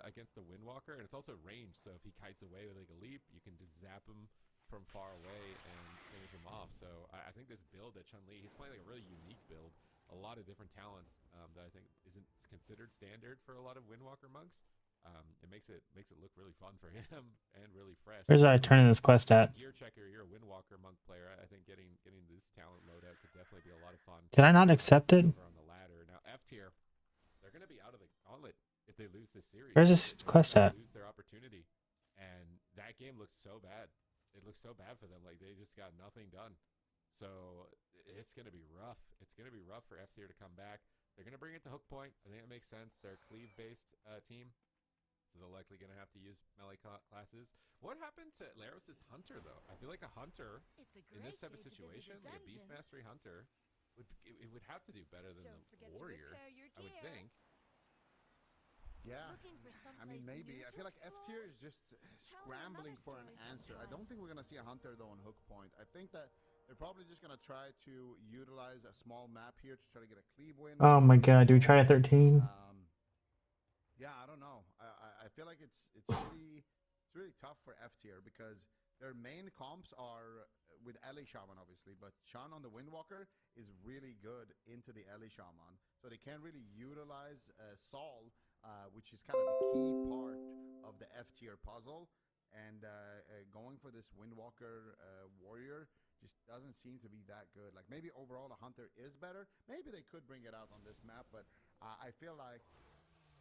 Against the Windwalker, and it's also ranged, so if he kites away with like a leap, you can just zap him from far away and finish him off. So I think this build that Chun-Li, he's playing like a really unique build, a lot of different talents that I think isn't considered standard for a lot of Windwalker monks. It makes it look really fun for him and really fresh. Where's I turning this quest at? Gear checker, you're a Windwalker monk player. I think getting this talent loadout could definitely be a lot of fun. Did I not accept it? On the ladder now, F tier, they're gonna be out of the gauntlet. If they lose this series, where's this quest at? Lose their opportunity, and that game looks so bad. It looks so bad for them. Like they just got nothing done. So it's gonna be rough. It's gonna be rough for F tier to come back. They're gonna bring it to hook point. I think it makes sense. They're a cleave-based team, so they're likely gonna have to use melee classes. What happened to Laros' Hunter though? I feel like a Hunter in this type of situation, like a Beast Mastery Hunter, it would have to do better than the Warrior. I would think. Yeah, I mean, maybe. I feel like F tier is just scrambling for an answer. I don't think we're going to see a Hunter, though, on hook point. I think that they're probably just going to try to utilize a small map here to try to get a cleave win. Oh my god, do we try a 13? Yeah, I don't know. I feel like it's really tough for F tier because their main comps are with Ellie Shaman, obviously, but Chan on the Windwalker is really good into the Ellie Shaman. So they can't really utilize Saul, which is kind of the key part of the F tier puzzle, and going for this Windwalker warrior just doesn't seem to be that good. Like maybe overall the Hunter is better. Maybe they could bring it out on this map, but I feel like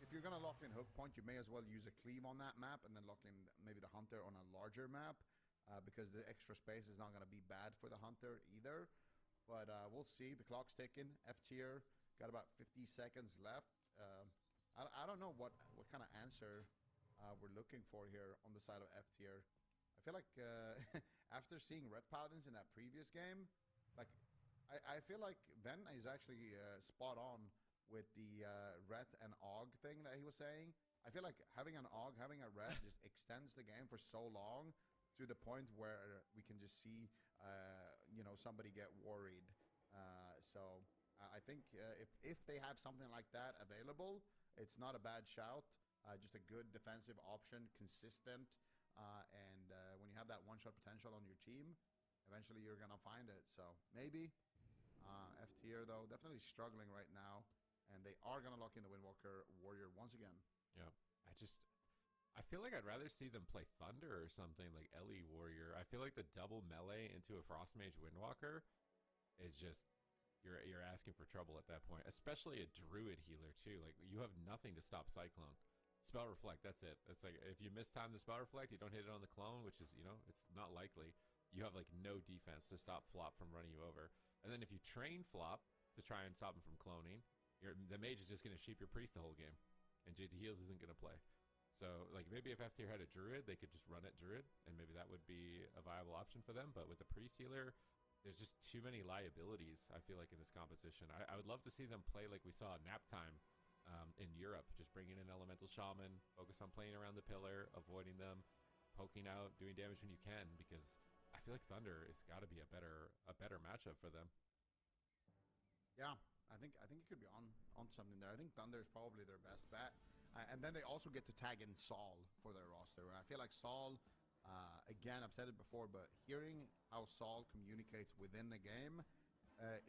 if you're gonna lock in hook point, you may as well use a cleave on that map and then lock in maybe the Hunter on a larger map, because the extra space is not gonna be bad for the Hunter either. But we'll see. The clock's ticking. F tier got about 50 seconds left. I don't know what kind of answer we're looking for here on the side of F tier. I feel like after seeing Red Paladins in that previous game, like I feel like Ven is actually spot on with the Ret and Og thing that he was saying. I feel like having an Og, having a Ret just extends the game for so long to the point where we can just see somebody get worried. So I think if they have something like that available, it's not a bad shout. Just a good defensive option, consistent, and when you have that one-shot potential on your team, eventually you're gonna find it. So maybe F tier though definitely struggling right now, and they are gonna lock in the Windwalker warrior once again. Yeah, I feel like I'd rather see them play Thunder or something like Ellie Warrior. I feel like the double melee into a Frostmage Windwalker is just you're asking for trouble at that point, especially a Druid healer too. Like you have nothing to stop Cyclone. Spell Reflect, that's it. It's like if you mistime the Spell Reflect, you don't hit it on the clone, which is, it's not likely. You have like no defense to stop Flop from running you over. And then if you train Flop to try and stop him from cloning, the mage is just going to sheep your priest the whole game, and JT Heals isn't going to play. So like maybe if F tier had a Druid, they could just run at Druid, and maybe that would be a viable option for them. But with a priest healer, there's just too many liabilities, I feel like, in this composition. I would love to see them play like we saw at Nap Time in Europe, just bring in an Elemental Shaman, focus on playing around the pillar, avoiding them, poking out, doing damage when you can, because I feel like Thunder has got to be a better matchup for them. Yeah, I think it could be on something there. I think Thunder is probably their best bet. And then they also get to tag in Saul for their roster. I feel like Saul, again, I've said it before, but hearing how Saul communicates within the game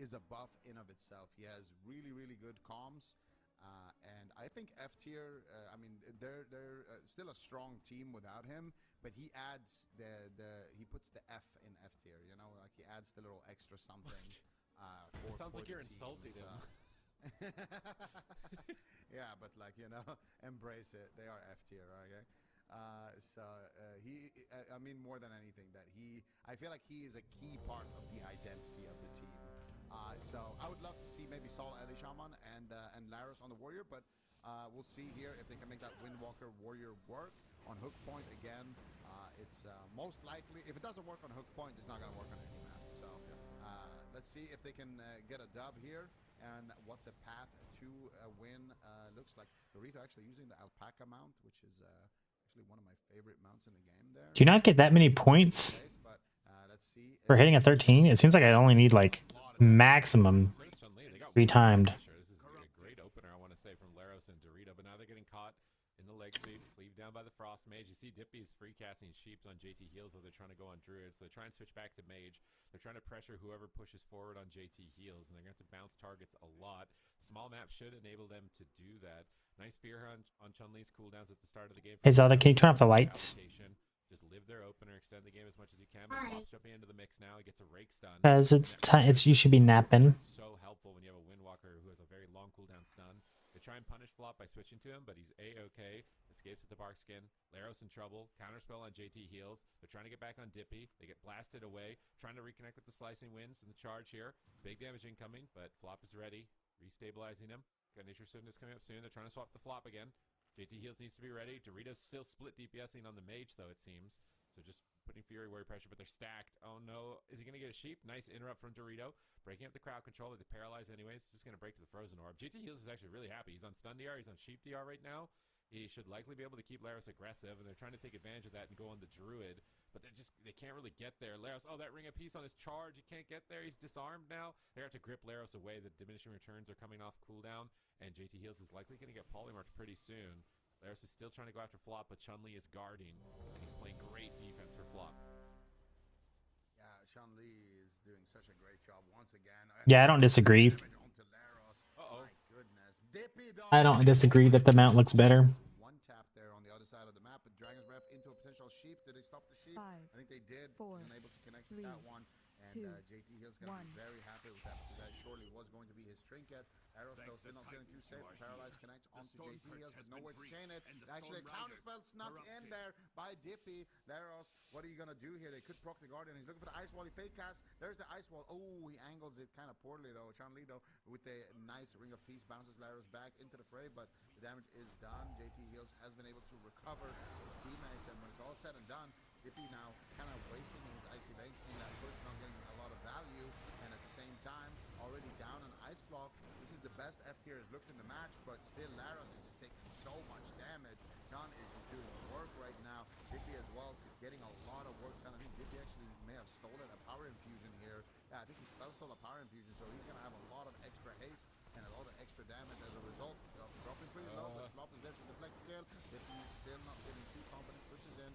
is a buff in of itself. He has really, really good comms. And I think F tier, I mean, they're still a strong team without him, but he adds he puts the F in F tier, you know, like he adds the little extra something. It sounds like you're insulting him. Yeah, but like, you know, embrace it. They are F tier, okay? I mean, more than anything, I feel like he is a key part of the identity of the team. So I would love to see maybe Saul Elishaman and Laris on the Warrior, but we'll see here if they can make that Windwalker Warrior work on hook point again. It's most likely, if it doesn't work on hook point, it's not going to work on any map. So let's see if they can get a dub here and what the path to a win looks like. Dorito actually using the alpaca mount, which is actually one of my favorite mounts in the game there. Do you not get that many points But, let's see for hitting a 13? It seems like I only need like maximum retimed. This is a great opener, I want to say, from Laros and Dorito, but now they're getting caught in the leg sweep, cleaved down by the Frost Mage. You see Dippy's free casting Sheeps on JT Heals, while they're trying to go on Druid, so they're trying to switch back to Mage. They're trying to pressure whoever pushes forward on JT Heals, and they're going to have to bounce targets a lot. Small map should enable them to do that. Nice fear on Chun-Li's cooldowns at the start of the game. Hey Zelda, can you turn off the lights? Just live their opener, extend the game as much as you can. But Flop's jumping into the mix now. He gets a rake stun. Because it's time. You should be napping. So helpful when you have a Windwalker who has a very long cooldown stun. They try and punish Flop by switching to him, but he's A-OK. Escapes with the bark skin. Laros in trouble. Counterspell on JT Heals. They're trying to get back on Dippy. They get blasted away. Trying to reconnect with the slicing winds and the charge here. Big damage incoming, but Flop is ready. Restabilizing him. Got Nature Student is coming up soon. They're trying to swap the Flop again. JT Heals needs to be ready. Doritos still split DPSing on the Mage, though, it seems. So just putting Fury Warrior pressure, but they're stacked. Oh no, is he going to get a Sheep? Nice interrupt from Dorito. Breaking up the crowd control, they're paralyzed anyways. Just going to break to the Frozen Orb. JT Heals is actually really happy. He's on Stun DR, he's on Sheep DR right now. He should likely be able to keep Laros aggressive, and they're trying to take advantage of that and go on the Druid. But they can't really get there. Laros, oh, that Ring of Peace on his charge. He can't get there. He's disarmed now. They have to grip Laros away. The diminishing returns are coming off cooldown, and JT Heals is likely going to get polymarked pretty soon. Laros is still trying to go after Flop, but Chun-Li is guarding, and he's playing great defense for Flop. Yeah, Chun-Li is doing such a great job once again. Yeah, I don't disagree. Uh-oh. My goodness. Dippy, I don't disagree that the mount looks better. One tap there on the other side of the map, but Dragon's Breath into a potential Sheep. Did they stop the Sheep? I think they did. 4, Unable to connect with that one. And JT Heal's going to be very happy with that, because that surely was going to be his trinket. Arrow still not feeling too safe. The Paralyzed connects onto JT Heals, but nowhere to chain it. Actually, a counterspell snuck in there by Dippy. Laros, what are you going to do here? They could proc the Guardian. He's looking for the Ice Wall. He fake cast. There's the Ice Wall. Oh, he angles it kind of poorly, though. Chun-Li, though, with the nice Ring of Peace, bounces Laros back into the fray, but the damage is done. JT Heals has been able to recover his teammates, and when it's all said and done, Dippy now kind of wasting his Icy Veins in that push, not getting a lot of value, and at the same time, already down an Ice Block. This is the best F tier has looked in the match, but still Laros is just taking so much damage. John is just doing work right now. Dippy as well, getting a lot of work done. I think Dippy actually may have stolen a power infusion here. Yeah, I think he stole a power infusion, so he's going to have a lot of extra haste and a lot of extra damage as a result. Dropping pretty low, but Flop is there to deflect the kill. Dippy still not getting too confident, pushes in.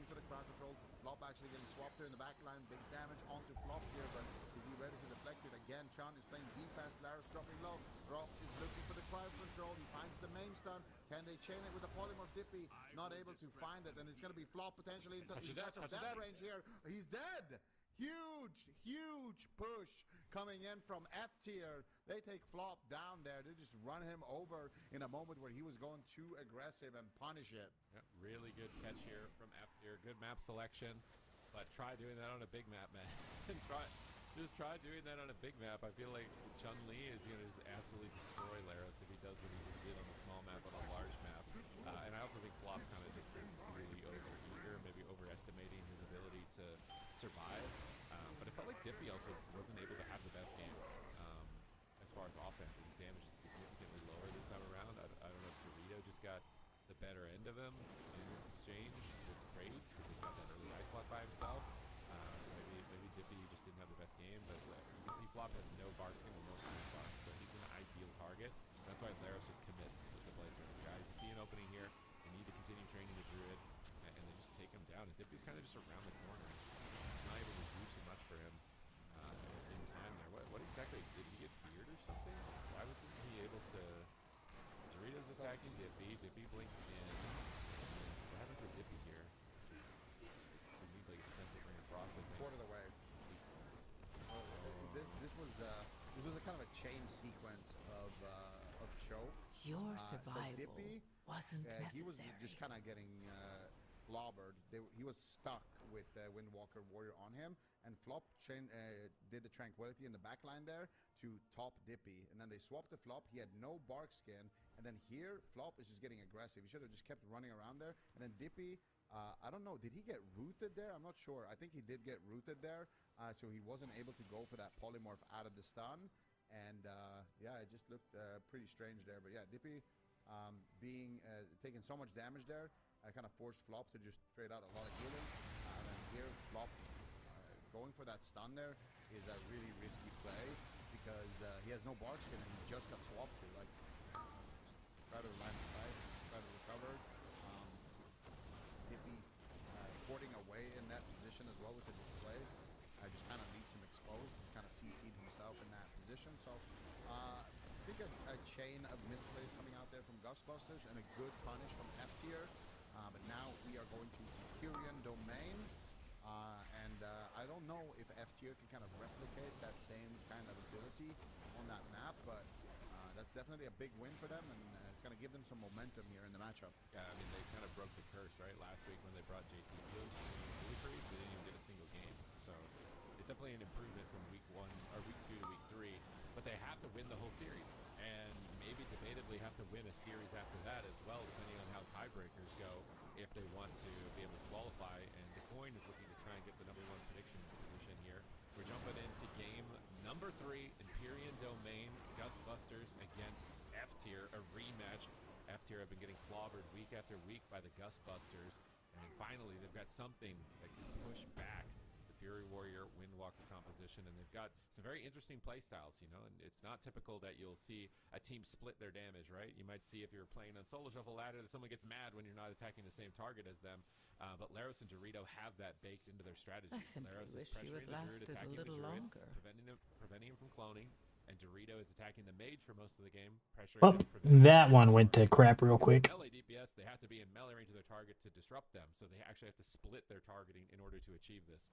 For the crowd control, Flop actually getting swapped there in the back line. Big damage onto Flop here, but is he ready to deflect it again? Chan is playing defense. Laris dropping low. Rox is looking for the crowd control. He finds the main stun. Can they chain it with the polymorph? Dippy not able to find it, and it's going to be Flop potentially into that range here. He's dead. Huge push coming in from F tier. They take Flop down there. They just run him over in a moment where he was going too aggressive and punish it. Yep, really good catch here from F tier. Good map selection, but try doing that on a big map, man. try doing that on a big map. I feel like Chun-Li is going to just absolutely destroy Laros if he does what he just did on the small map on a large map. And I also think Flop kind of just is really over-eager, maybe overestimating his ability to survive. But it felt like Dippy also wasn't able to have the best game as far as offense. His damage is significantly lower this time around. I don't know if Dorito just got the better end of him in this exchange with Crates, because he got that early Ice Block by himself. So maybe Dippy just didn't have the best game. But you can see Flop has no bar skin and no bar, so he's going to that's why Laros just commits with the Blazer. Guys see an opening here. They need to continue training the Druid, and they just take him down. And Dippy's kind of just around the corner. Not able to do too much for him in time there. What exactly? Did he get feared or something? Why wasn't he able to... Dorito's attacking Dippy. Dippy blinks in. What happens with Dippy here? We need like a defensive ring of frost, I think. Quarter of the way. This was a kind of a chain sequence of choke. Your So survival Dippy, wasn't necessary. he was just kind of getting clobbered. He was stuck with Windwalker Warrior on him, and Flop did the Tranquility in the back line there to top Dippy, and then they swapped the Flop. He had no bark skin, and then here Flop is just getting aggressive. He should have just kept running around there, and then Dippy, I don't know, did he get rooted there? I'm not sure. I think he did get rooted there, so he wasn't able to go for that polymorph out of the stun, and yeah, it just looked pretty strange there. But yeah, Dippy taking so much damage there, kind of forced Flop to just trade out a lot of healing, and then here Flop going for that stun there is a really risky play because he has no bark skin and he just got swapped to. Like, try to line of sight, try to recover. Dippy porting away in that position as well with the displays. Just kind of leaves him exposed, kind of CC'd himself in that position. So I think a chain of misplays coming out there from Ghostbusters and a good punish from F tier. But now we are going to Empyrean Domain. And I don't know if F tier can kind of replicate that same kind of ability on that map, but that's definitely a big win for them, and it's going to give them some momentum here in the matchup. Yeah, I mean, they kind of broke the curse, right? Last week when they brought JT Fields to the Freeze, they didn't even get a single game. So it's definitely an improvement from week 1 or week 2 to week 3, but they have to win the whole series, and maybe debatably have to win a series after that as well, depending on how tiebreakers go, if they want to be able to qualify. And the coin is looking to try and get the #1 prediction position here. We're jumping into game number 3, Empyrean Domain, Ghostbusters against F tier, a rematch. F tier have been getting clobbered week after week by the Ghostbusters, and finally they've got something that can push back the Fury Warrior Windwalker composition, and they've got some very interesting play styles, you know, and it's not typical that you'll see a team split their damage, right? You might see if you're playing on Solo Shuffle Ladder that someone gets mad when you're not attacking the same target as them, but Laros and Dorito have that baked into their strategy. I simply Laros wish is you pressuring had the Druid, lasted a attacking the little Druid, longer. preventing him from cloning, and Dorito is attacking the Mage for most of the game, pressuring Well, him, preventing that him. one went to crap real quick. Melee DPS, they have to be in melee range of their target to disrupt them, so they actually have to split their targeting in order to achieve this.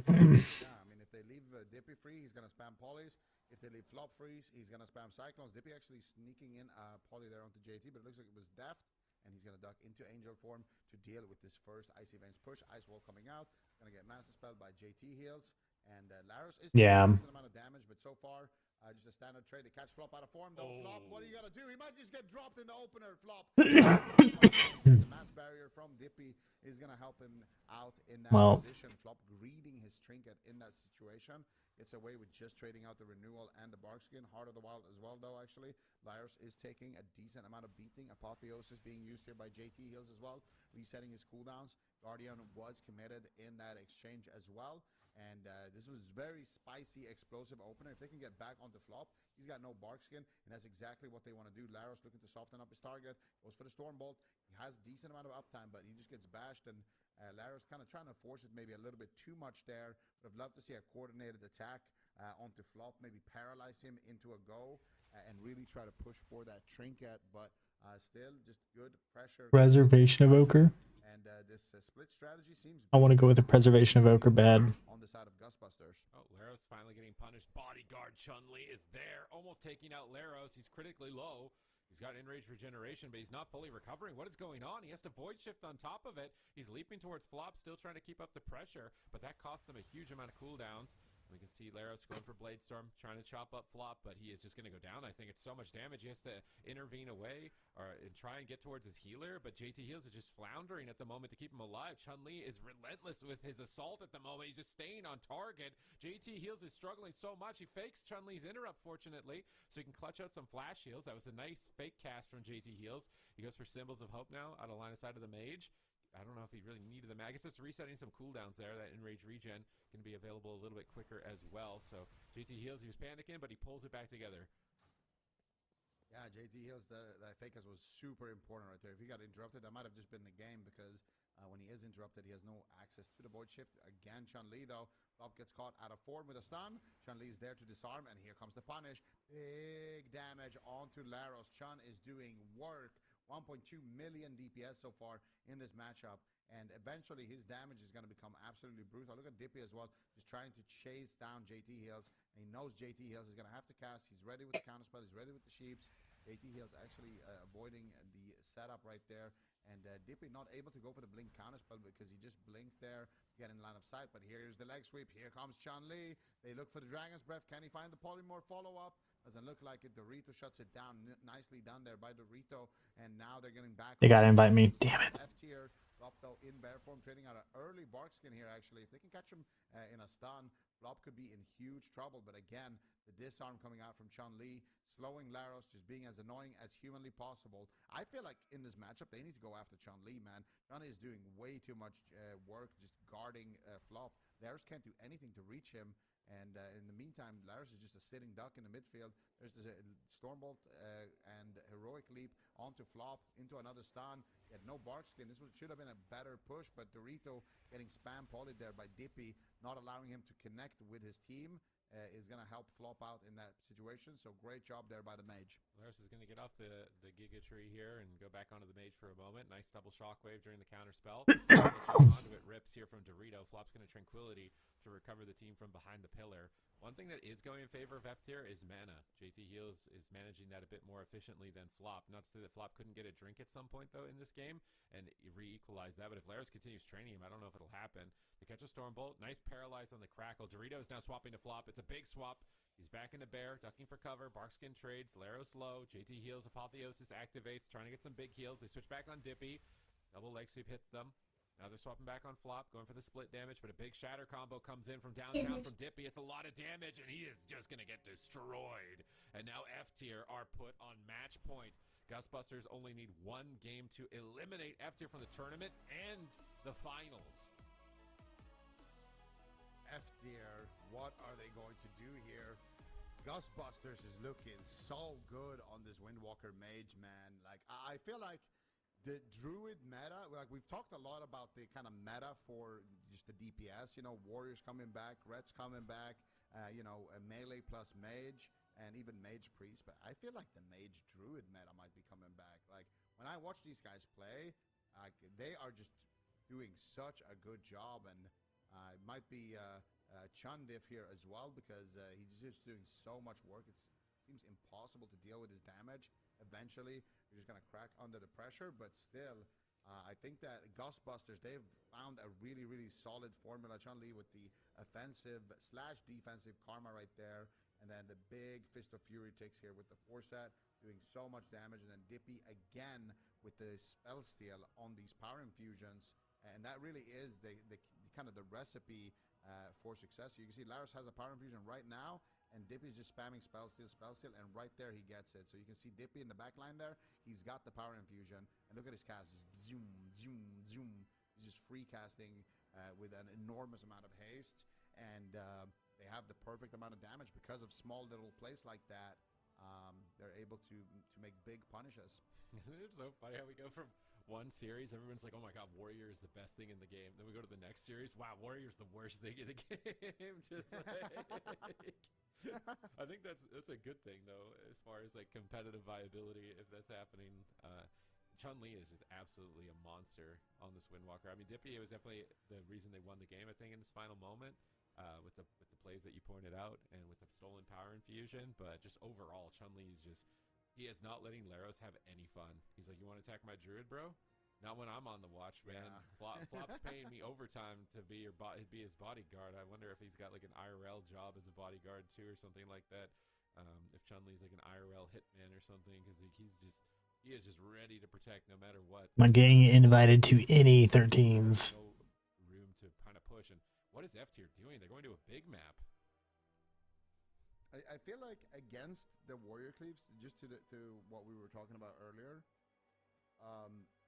Yeah, I mean, if they leave Dippy free, he's going to spam polys. If they leave Flop free, he's going to spam cyclones. Dippy actually sneaking in a poly there onto JT, but it looks like it was deft, and he's going to duck into Angel form to deal with this first Icy Veins push. Ice Wall coming out, going to get Master Spell by JT heals, and Laros is taking a decent amount of damage, but so far, just a standard trade to catch Flop out of form, though. Oh. Flop, what are you going to do? He might just get dropped in the opener, Flop. The mass barrier from Dippy is going to help him out in that position. Flop greeting his trinket in that situation. Gets away with just trading out the renewal and the bark skin. Heart of the Wild as well, though, actually. Laros is taking a decent amount of beating. Apotheosis being used here by JT heals as well, resetting his cooldowns. Guardian was committed in that exchange as well. And this was very spicy, explosive opener. If they can get back on the Flop, he's got no bark skin, and that's exactly what they want to do. Laros looking to soften up his target, goes for the Stormbolt. He has a decent amount of uptime, but he just gets bashed, and Laros kind of trying to force it maybe a little bit too much there. But I'd love to see a coordinated attack onto Flop, maybe paralyze him into a go, and really try to push for that trinket, but still just good pressure. Preservation Evoker. And this split strategy seems... I want to go with the Preservation Evoker bad. On the side of Ghostbusters. Oh, Laros finally getting punished. Bodyguard Chun-Li is there, almost taking out Laros. He's critically low. He's got enraged regeneration, but he's not fully recovering. What is going on? He has to void shift on top of it. He's leaping towards Flop, still trying to keep up the pressure, but that cost them a huge amount of cooldowns. We can see Laros going for Blade Storm, trying to chop up Flop, but he is just going to go down. I think it's so much damage. He has to intervene away and try and get towards his healer, but JT Heals is just floundering at the moment to keep him alive. Chun-Li is relentless with his assault at the moment. He's just staying on target. JT Heals is struggling so much. He fakes Chun-Li's interrupt, fortunately, so he can clutch out some flash heals. That was a nice fake cast from JT Heals. He goes for Symbols of Hope now, out of line of sight of the Mage. I don't know if he really needed them. I guess it's resetting some cooldowns there. That Enrage regen can be available a little bit quicker as well. So JT Heals, he was panicking, but he pulls it back together. Yeah, JT Hills, the Fakas was super important right there. If he got interrupted, that might have just been the game because when he is interrupted, he has no access to the void shift. Again, Chun-Li, though, Flop gets caught out of form with a stun. Chun-Li is there to disarm, and here comes the punish. Big damage onto Laros. Chun is doing work. 1.2 million DPS so far in this matchup. And eventually his damage is going to become absolutely brutal. Look at Dippy as well, just trying to chase down JT Hills. And he knows JT Hills is going to have to cast. He's ready with the counterspell. He's ready with the sheeps. JT Hills actually avoiding the setup right there. And Dippy not able to go for the blink counterspell because he just blinked there, get in line of sight. But here's the leg sweep. Here comes Chun-Li. They look for the Dragon's Breath. Can he find the Polymorph follow-up? Doesn't look like it. Dorito shuts it down nicely down there by Dorito. And now they're getting back. They gotta invite me. Damn it. F tier. Flop though in bear form, trading out an early bark skin here actually. If they can catch him in a stun, Flop could be in huge trouble. But again, the disarm coming out from Chun-Li, slowing Laros, just being as annoying as humanly possible. I feel like in this matchup, they need to go after Chun-Li, man. Chun-Li is doing way too much work just guarding Flop. Laros can't do anything to reach him. And in the meantime, Laros is just a sitting duck in the midfield. There's the Stormbolt and Heroic Leap onto Flop, into another stun. He had no bark skin. This should have been a better push, but Dorito getting spam polyed there by Dippy, not allowing him to connect with his team, is going to help Flop out in that situation. So great job there by the Mage. Laros is going to get off the Giga Tree here and go back onto the Mage for a moment. Nice double shockwave during the counter spell. Onto it rips here from Dorito. Flop's going to Tranquility to recover the team from behind the pillar. One thing that is going in favor of F tier is mana. JT Heals is managing that a bit more efficiently than Flop. Not to say that Flop couldn't get a drink at some point, though, in this game and re-equalize that. But if Laros continues training him, I don't know if it'll happen. They catch a Stormbolt. Nice paralyze on the Crackle. Dorito is now swapping to Flop. It's a big swap. He's back into Bear, ducking for cover. Barkskin trades. Laros low. JT Heals. Apotheosis activates, trying to get some big heals. They switch back on Dippy. Double leg sweep hits them. Now they're swapping back on Flop, going for the split damage, but a big shatter combo comes in from downtown from Dippy. It's a lot of damage, and he is just going to get destroyed. And now F tier are put on match point. Gustbusters only need one game to eliminate F tier from the tournament and the finals. F tier, what are they going to do here? Gustbusters is looking so good on this Windwalker Mage, man. Like, I feel like the Druid meta, like we've talked a lot about the kind of meta for just the DPS, you know, Warriors coming back, Reds coming back, you know, a melee plus Mage, and even Mage Priest. But I feel like the Mage Druid meta might be coming back. Like, when I watch these guys play, they are just doing such a good job, and it might be Chundiff here as well, because he's just doing so much work. It seems impossible to deal with his damage. Eventually, you're just going to crack under the pressure, but still, I think that Ghostbusters, they've found a really, really solid formula. Chun-Li with the offensive / defensive karma right there, and then the big Fist of Fury takes here with the 4-set, doing so much damage, and then Dippy again with the spell steal on these power infusions, and that really is the kind of the recipe for success. You can see Laros has a power infusion right now, and Dippy's just spamming spell steal, and right there he gets it. So you can see Dippy in the back line there. He's got the power infusion, and look at his cast. Just zoom, zoom, zoom. He's just free casting with an enormous amount of haste, and they have the perfect amount of damage because of small little plays like that. They're able to make big punishes. Isn't it so funny how we go from one series, everyone's like, oh my god, Warrior is the best thing in the game. Then we go to the next series, wow, Warrior's the worst thing in the game. Just like... I think that's a good thing, though, as far as like competitive viability, if that's happening. Chun-Li is just absolutely a monster on this Windwalker. I mean, Dippy, it was definitely the reason they won the game, I think, in this final moment, with the plays that you pointed out and with the stolen power infusion. But just overall, Chun-Li is just, he is not letting Laros have any fun. He's like, you want to attack my druid, bro? Not when I'm on the watch, man. Yeah. Flop's paying me overtime to be be his bodyguard. I wonder if he's got like an IRL job as a bodyguard too, or something like that. If Chun-Li's like an IRL hitman or something, because he is just ready to protect no matter what. I'm getting invited to any 13s. No room to kind of push. And what is F tier doing? They're going to a big map. I feel like against the Warrior Cleaves, just to what we were talking about earlier.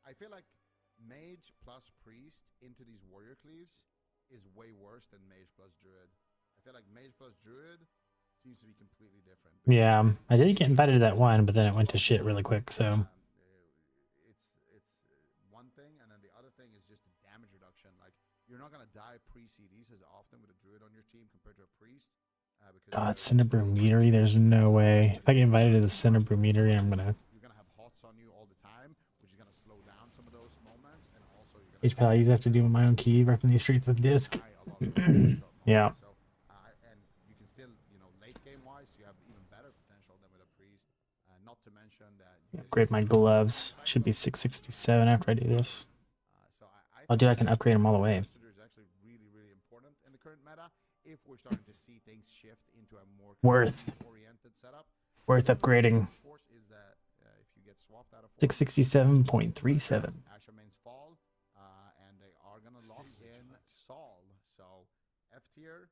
I feel like Mage plus Priest into these Warrior Cleaves is way worse than Mage plus Druid. I feel like Mage plus Druid seems to be completely different. Because, Yeah, I did get invited to that one, but then it went to shit really quick. So it's one thing, and then the other thing is just the damage reduction. Like, you're not gonna die pre-CDs as often with a druid on your team compared to a priest. Because God, Cinnabrew Meadery. There's no way. If I get invited to the Cinnabrew Meadery, I'm gonna. you're gonna have hots on you all the time, which is gonna slow down some of those moments, and also you're gonna HPL, I usually have to do my own key repping these streets with disc. die a lot of the Yeah. So, and you can still, late game wise, you have even better potential than with a priest. Not to mention that. Upgrade my gloves. Should be 667 after I do this. So Oh, dude, I can upgrade them all the way. Is actually really, really important in the current meta. If we're starting to see things shift into a more oriented setup. Worth upgrading. Of course, is that if you get swapped out of 667.37. Asher mains fall, and they are gonna lock in Saul. So F tier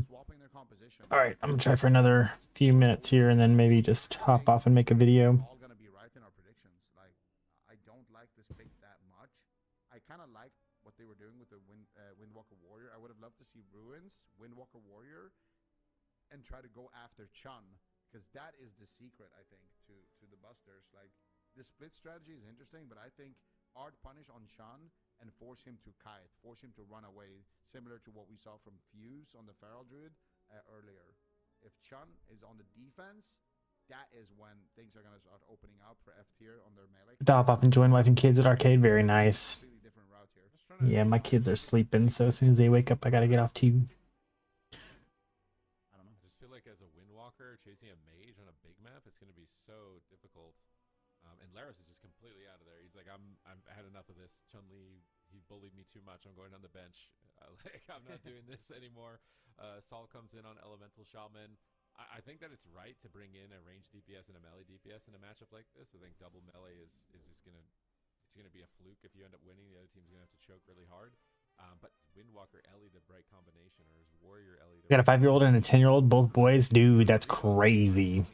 swapping their composition. All right, I'm gonna try for another few minutes here, and then maybe just hop off and make a video. All gonna be right in our predictions. Like, I don't like this pick that much. I kind of like what they were doing with the Windwalker Warrior. I would have loved to see Ruins, Windwalker Warrior, and try to go after Chun, because that is the secret, I think, to the Busters. Like, the split strategy is interesting, but I think Art punish on Chun and force him to kite, force him to run away, similar to what we saw from Fuse on the Feral Druid earlier. If Chun is on the defense, that is when things are going to start opening up for F tier on their melee. Hop up and join Wife and Kids at Arcade. Very nice. Completely different route here. Yeah, my kids are sleeping, so as soon as they wake up, I gotta get off too. I don't know. I just feel like as a Windwalker chasing a mage on a big map, it's going to be so difficult. And Laris is just completely out of there. He's like, I've had enough of this. Chun-Li, he bullied me too much. I'm going on the bench. I'm not doing this anymore. Saul comes in on Elemental Shaman. I think that it's right to bring in a ranged DPS and a melee DPS in a matchup like this. I think double melee is just gonna be a fluke if you end up winning. The other team's gonna have to choke really hard. But Windwalker Ellie, the bright combination, or his Warrior Ellie. We got a 5-year-old and a 10-year-old, both boys. Dude, that's crazy.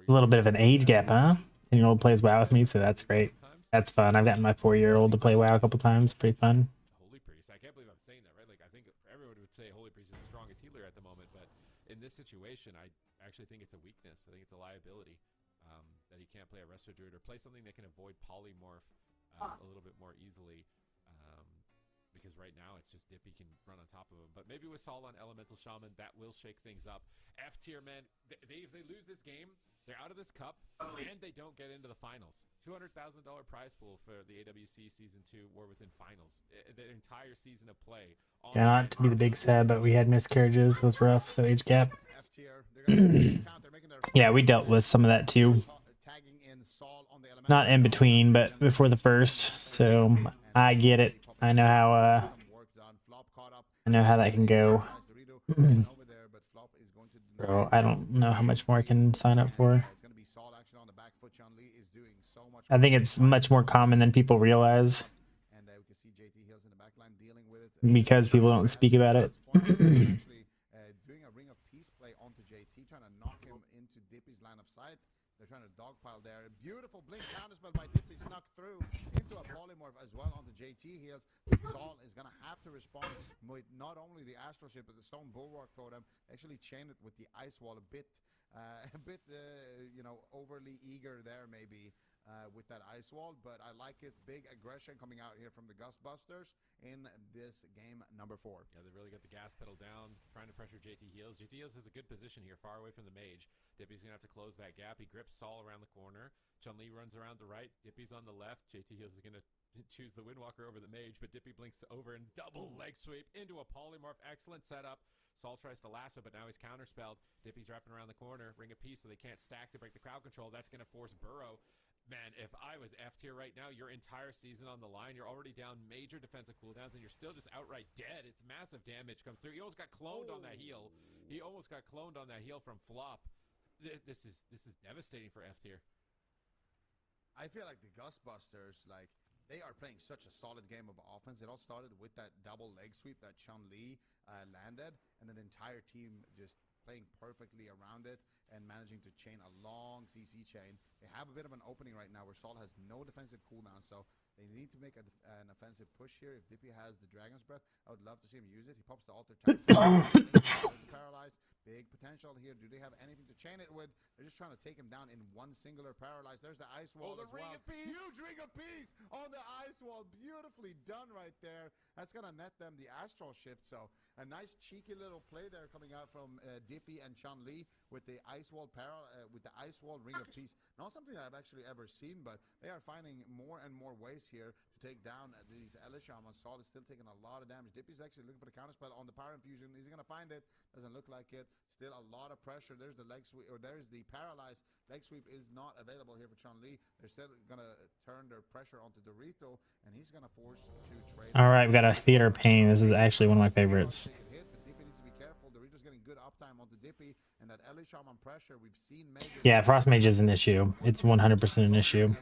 A little bit of an age gap, huh? 10-year-old plays WoW with me, so that's great. That's fun. I've gotten my 4-year-old to play WoW a couple times. Pretty fun. Holy Priest. I can't believe I'm saying that, right? Like, I think everyone would say Holy Priest is the strongest healer at the moment, but in this situation, I actually think it's a weakness. I think it's a liability that he can't play a Resto Druid or play something that can avoid polymorph a little bit more easily. Because right now it's just Dippy can run on top of him. But maybe with Saul on Elemental Shaman, that will shake things up. F tier, man, if they lose this game, they're out of this cup, and they don't get into the finals. $200,000 prize pool for the AWC Season 2 War Within Finals. The entire season of play. Yeah, not to be the big sad, but we had miscarriages. It was rough, so age gap. F tier. Yeah, we dealt with some of that too. Not in between, but before the first. So I get it. I know how that can go. Bro, I don't know how much more I can sign up for. I think it's much more common than people realize. Because people don't speak about it. Doing a Ring of Peace play onto JT, trying to knock him into Dippy's line of sight. They're trying to dogpile there. Beautiful blink counterspell by Dippy, snuck through into a polymorph as well onto JT heals. Saul is going to have to respond with not only the Astral Ship, but the Stone Bulwark Totem. Actually chain it with the Ice Wall a bit, overly eager there maybe with that Ice Wall. But I like it. Big aggression coming out here from the Ghostbusters in this game number 4. Yeah, they really got the gas pedal down, trying to pressure JT Heals. JT Heals has a good position here, far away from the mage. Dippy's going to have to close that gap. He grips Saul around the corner. Chun-Li runs around the right. Dippy's on the left. JT Heals is going to choose the Windwalker over the mage, but Dippy blinks over and double leg sweep into a polymorph. Excellent setup. Saul tries to lasso, but now he's counterspelled. Dippy's wrapping around the corner. Ring of Peace, so they can't stack to break the crowd control. That's going to force Burrow. Man, if I was F tier right now, your entire season on the line, you're already down major defensive cooldowns, and you're still just outright dead. It's massive damage comes through. He almost got cloned on that heal. He almost got cloned on that heal from Flop. This is devastating for F tier. I feel like the Ghostbusters, they are playing such a solid game of offense. It all started with that double leg sweep that Chun-Li landed, and then the entire team just playing perfectly around it and managing to chain a long CC chain. They have a bit of an opening right now where Saul has no defensive cooldown, so they need to make an offensive push here. If Dippy has the Dragon's Breath, I would love to see him use it. He pops the Alter Paralyzed. Big potential here. Do they have anything to chain it with? They're just trying to take him down in one singular paralyze. There's the ice wall the as well. ring of peace. Huge ring of peace on the ice wall. Beautifully done right there. That's going to net them the astral shift. So a nice cheeky little play there coming out from Dippy and Chun-Li with the ice wall ring of peace. Not something that I've actually ever seen, but they are finding more and more ways here to take down these Elisham. Saul is still taking a lot of damage. Dippy's actually looking for the counterspell on the power infusion. Is he going to find it? Doesn't look like it. Still a lot of pressure. There's the leg sweep, or there's the paralyzed. Leg sweep is not available here for Chun-Li. They're still going to turn their pressure onto Dorito, and he's going to force to trade. All right, we got a Theater Pain. This is actually one of my favorites. Dippy needs to be careful. Dorito's getting good uptime onto Dippy, and that Elisham on pressure. We've seen Major. Yeah, Frost Mage is an issue. It's 100% an issue.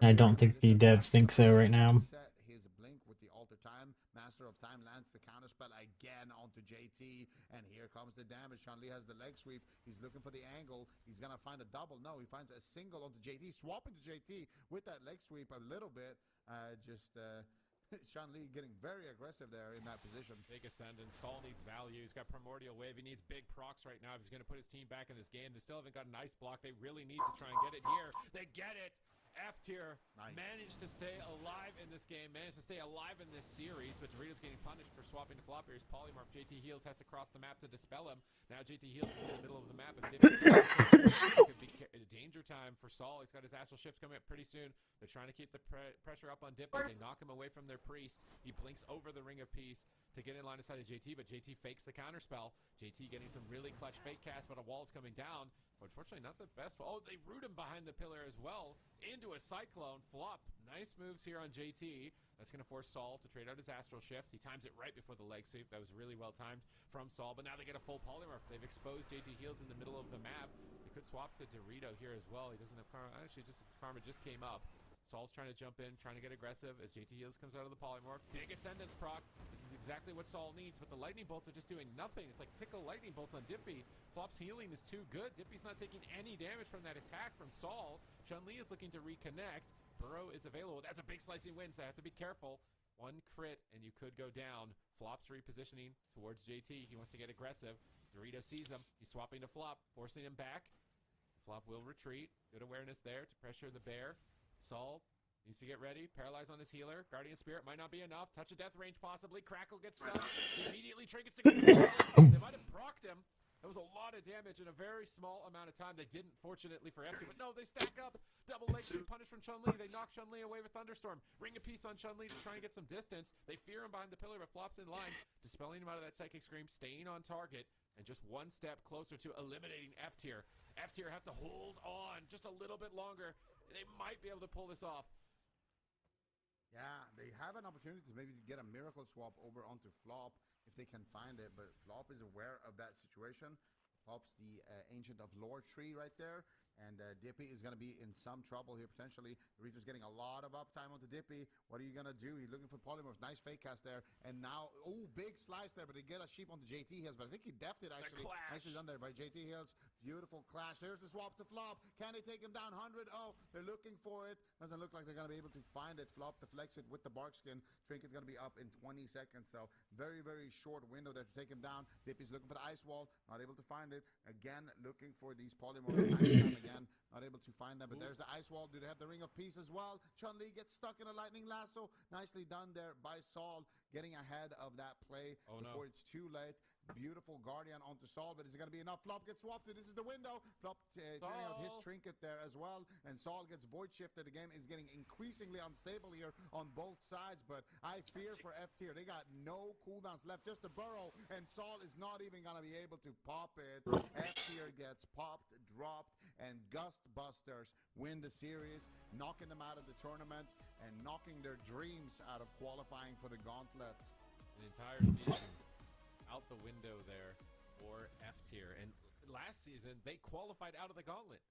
I don't think the devs think so right now. His blink with the alter time. Master of Time lands the counterspell again onto JT, and here comes the damage. Chun-Li has the leg sweep. He's looking for the angle. He's gonna find a double. No, he finds a single onto JT, swapping to JT with that leg sweep a little bit. Chun-Li getting very aggressive there in that position. Big ascendant. Saul needs value. He's got Primordial Wave. He needs big procs right now if he's going to put his team back in this game. They still haven't got an ice block. They really need to try and get it here. They get it. F tier managed to stay alive in this game, managed to stay alive in this series, but Dorito's getting punished for swapping to flop. Here's Polymorph. JT Heals has to cross the map to dispel him. Now JT Heals is in the middle of the map. It could be a danger time for Saul. He's got his astral shift coming up pretty soon. They're trying to keep the pressure up on Dippy. They knock him away from their priest. He blinks over the Ring of Peace to get in line of sight of JT, but JT fakes the counterspell. JT getting some really clutch fake cast, but a wall's coming down. Unfortunately, not the best. Oh, they root him behind the pillar as well. Into a Cyclone. Flop. Nice moves here on JT. That's going to force Saul to trade out his Astral Shift. He times it right before the leg sweep. That was really well timed from Saul. But now they get a full Polymorph. They've exposed JT Heals in the middle of the map. They could swap to Dorito here as well. He doesn't have Karma. Actually, Karma just came up. Saul's trying to jump in, trying to get aggressive as JT Heals comes out of the Polymorph. Big Ascendance proc. This is exactly what Saul needs, but the Lightning Bolts are just doing nothing. It's like tickle Lightning Bolts on Dippy. Flop's healing is too good. Dippy's not taking any damage from that attack from Saul. Chun-Li is looking to reconnect. Burrow is available. That's a big slicing win, so I have to be careful. One crit, and you could go down. Flop's repositioning towards JT. He wants to get aggressive. Dorito sees him. He's swapping to Flop, forcing him back. Flop will retreat. Good awareness there to pressure the bear. Saul needs to get ready. Paralyze on his healer. Guardian Spirit might not be enough. Touch of Death range possibly. Crackle gets stunned. He immediately triggers to They might have procced him. That was a lot of damage in a very small amount of time. They didn't, fortunately for F2, but no, they stack up. Double leg sweep punish from Chun-Li. They knock Chun-Li away with Thunderstorm. Ring of Peace on Chun-Li to try and get some distance. They fear him behind the pillar, but Flop's in line, dispelling him out of that Psychic Scream, staying on target, and just one step closer to eliminating F tier. F tier have to hold on just a little bit longer. They might be able to pull this off. Yeah, they have an opportunity to maybe get a miracle swap over onto Flop if they can find it, but Flop is aware of that situation. Flop's the Ancient of Lore tree right there, and Dippy is going to be in some trouble here potentially. Dorito's getting a lot of uptime onto Dippy. What are you going to do? He's looking for Polymorph. Nice fake cast there, and now, oh, big slice there, but they get a sheep onto JT Hills, but I think he defed it actually. Nicely done there by JT Hills. Beautiful clash. There's the swap to Flop. Can they take him down 100? Oh, they're looking for it. Doesn't look like they're going to be able to find it. Flop deflects it with the bark skin. Trinket's going to be up in 20 seconds. So very, very short window there to take him down. Dippy's looking for the ice wall. Not able to find it. Again, looking for these polymorphs. Again, not able to find them. But there's the ice wall. Do they have the Ring of Peace as well? Chun-Li gets stuck in a lightning lasso. Nicely done there by Saul. Getting ahead of that play before it's too late. Beautiful Guardian onto Saul, but is it going to be enough? Flop gets swapped to. This is the window. Flop turning out his trinket there as well, and Saul gets void shifted. The game is getting increasingly unstable here on both sides, but I fear for F tier. They got no cooldowns left, just a burrow, and Saul is not even going to be able to pop it. F tier gets popped, dropped, and Gustbusters win the series, knocking them out of the tournament and knocking their dreams out of qualifying for the gauntlet. An entire season out the window there for F tier. And last season, they qualified out of the gauntlet.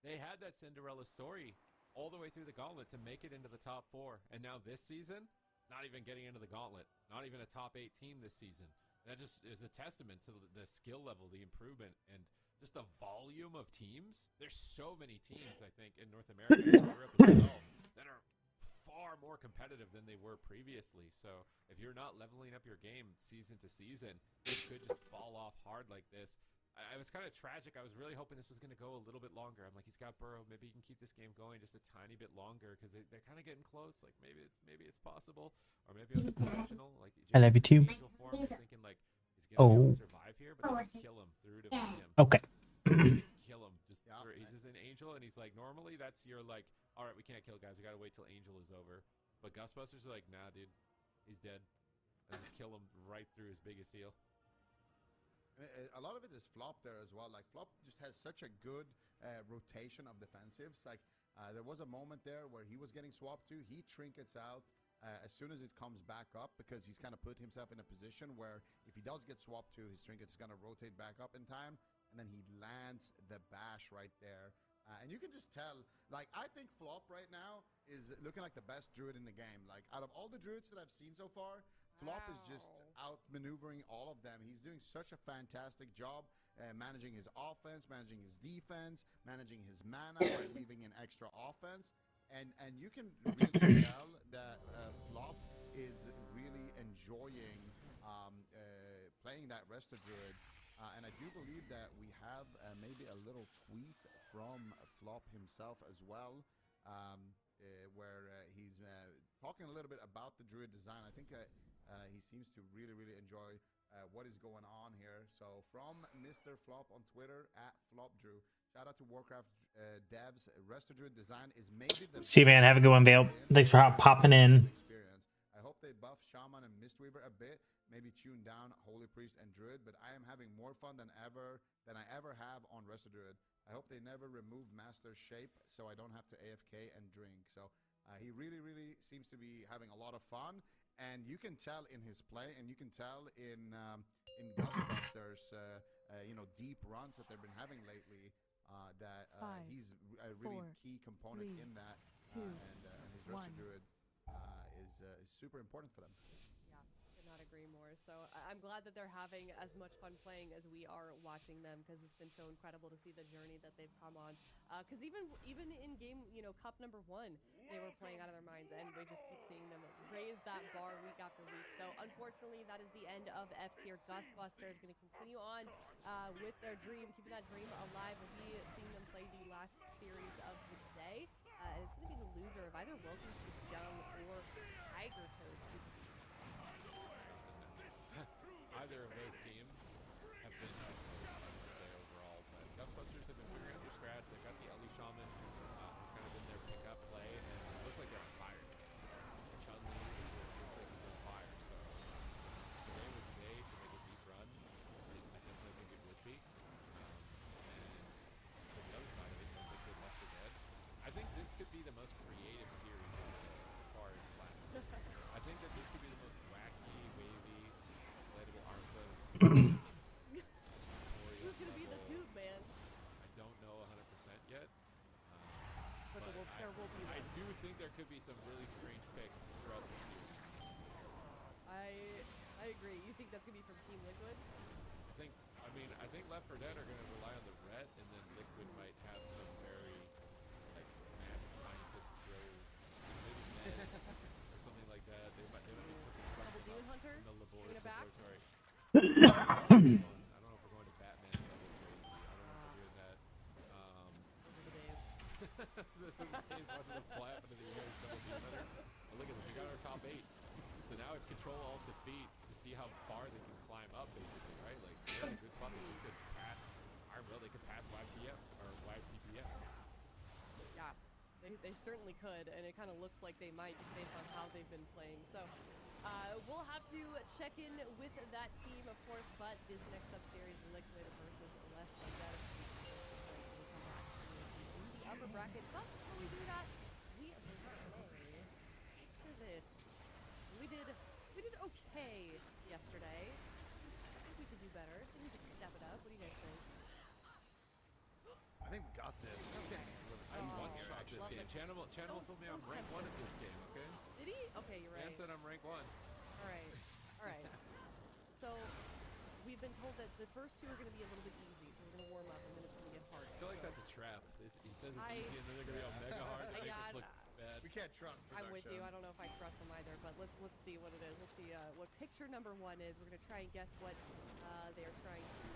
They had that Cinderella story all the way through the gauntlet to make it into the top 4. And now this season, not even getting into the gauntlet, not even a top 8 team this season. That just is a testament to the skill level, the improvement, and just the volume of teams. There's so many teams, I think, in North America and Europe as well that are far more competitive than they were previously. So if you're not leveling up your game season to season, it could just fall off hard like this. I was kind of tragic. I was really hoping this was going to go a little bit longer. I'm like, he's got Burrow. Maybe he can keep this game going just a tiny bit longer because they're kind of getting close. Like maybe it's possible, or maybe I'm just delusional. Like I love you too. Angel form, just thinking like he's gonna be able to survive here, but they just kill him through to beat him. Okay. Just kill him. He's just an angel, and he's like, normally that's your like, all right, we can't kill guys. We gotta wait till Angel is over. But Gustbusters are like, nah, dude, he's dead. And just kill him right through his biggest heal. A lot of it is Flop there as well. Like Flop just has such a good rotation of defensives. Like there was a moment there where he was getting swapped to. He trinkets out as soon as it comes back up because he's kind of put himself in a position where if he does get swapped to, his trinket is going to rotate back up in time. And then he lands the bash right there. And you can just tell, like, I think Flop right now is looking like the best druid in the game. Like, out of all the druids that I've seen so far, Flop is just outmaneuvering all of them. He's doing such a fantastic job managing his offense, managing his defense, managing his mana by leaving in extra offense. And you can really tell that Flop is really enjoying playing that Resto Druid. And I do believe that we have maybe a little tweet from Flop himself as well, where he's talking a little bit about the Druid design. I think he seems to really, really enjoy what is going on here. So from Mr. Flop on Twitter, @FlopDrew, shout out to Warcraft devs. Resto Druid design is maybe the See you, man. Have a good one, Vale. Thanks for popping in. experience. I hope they buff Shaman and Mistweaver a bit, maybe tune down Holy Priest and Druid, but I am having more fun than I ever have on Resto Druid. I hope they never remove Master Shape so I don't have to AFK and drink. So he really, really seems to be having a lot of fun, and you can tell in his play, and you can tell in Ghostbusters, deep runs that they've been having lately, that he's a really key component in that, and his Resto Druid is super important for them. Could not agree more. So I'm glad that they're having as much fun playing as we are watching them, because it's been so incredible to see the journey that they've come on. Because even in game, Cup number 1, they were playing out of their minds, and we just keep seeing them raise that bar week after week. So unfortunately, that is the end of F tier. Ghostbusters going to continue on with their dream, keeping that dream alive. We'll be seeing them play the last series of the day, and it's going to be the loser of either Welcome to the Jungle or Tiger Toad. Either of those teams have been I would say overall, but Ghostbusters have been figuring out their strats. They've got the Ellie Shaman, who's kind of been their pickup play, and it looks like they're on fire. Chun-Li looks like he's on fire, so today was the day to make a deep run. I definitely think it would be. And for the other side of it, Liquid Left 4 Dead. I think this could be the most creative series as far as classes. I think that this could be the most wacky, wavy, inflatable arm foot. Who's going to be the tube, man? I don't know 100% yet. But there will be I one. do think there could be some really strange picks throughout the series. I agree. You think that's going to be from Team Liquid? I think Left 4 Dead are going to rely on the ret, and then Liquid might have some very mad scientist throw, maybe meds or something like that. They might be putting Double something Demon Hunter? in the Bringing it back? laboratory. I don't know if we're going to Batman level crazy. I don't know if we're doing that. Those are the days. This is watching them fly up into the air. Double Demon Hunter. Oh, look at this. We got our top 8. So now it's control alt defeat to see how far they can climb up, basically, right? Like, they're in a good spot. They could pass Iron Will. They could pass YPF or YPPF. Yeah, they certainly could, and it kind of looks like they might just based on how they've been playing. So we'll have to check in with that team, of course, but this next sub-series, Liquid versus Left 4 Dead. We'll come back in the upper bracket, but before we do that, we are going to play to this. We did okay yesterday. I think we could do better. I think we could step it up. What do you guys think? I think we got this. I one-shot this game. Channel told me I'm rank 1 at this game, okay? Did he? Okay, you're right. Dan said I'm rank 1. All right. So we've been told that the first 2 are going to be a little bit easy, so we're going to warm up, and then it's going to get hard. I feel like that's a trap. He says it's easy, and then they're going to be all mega hard to make us look bad. bad. We can't trust production. I'm with you. I don't know if I trust them either, but let's see what it is. Let's see what picture number 1 is. We're gonna try and guess what they are trying to.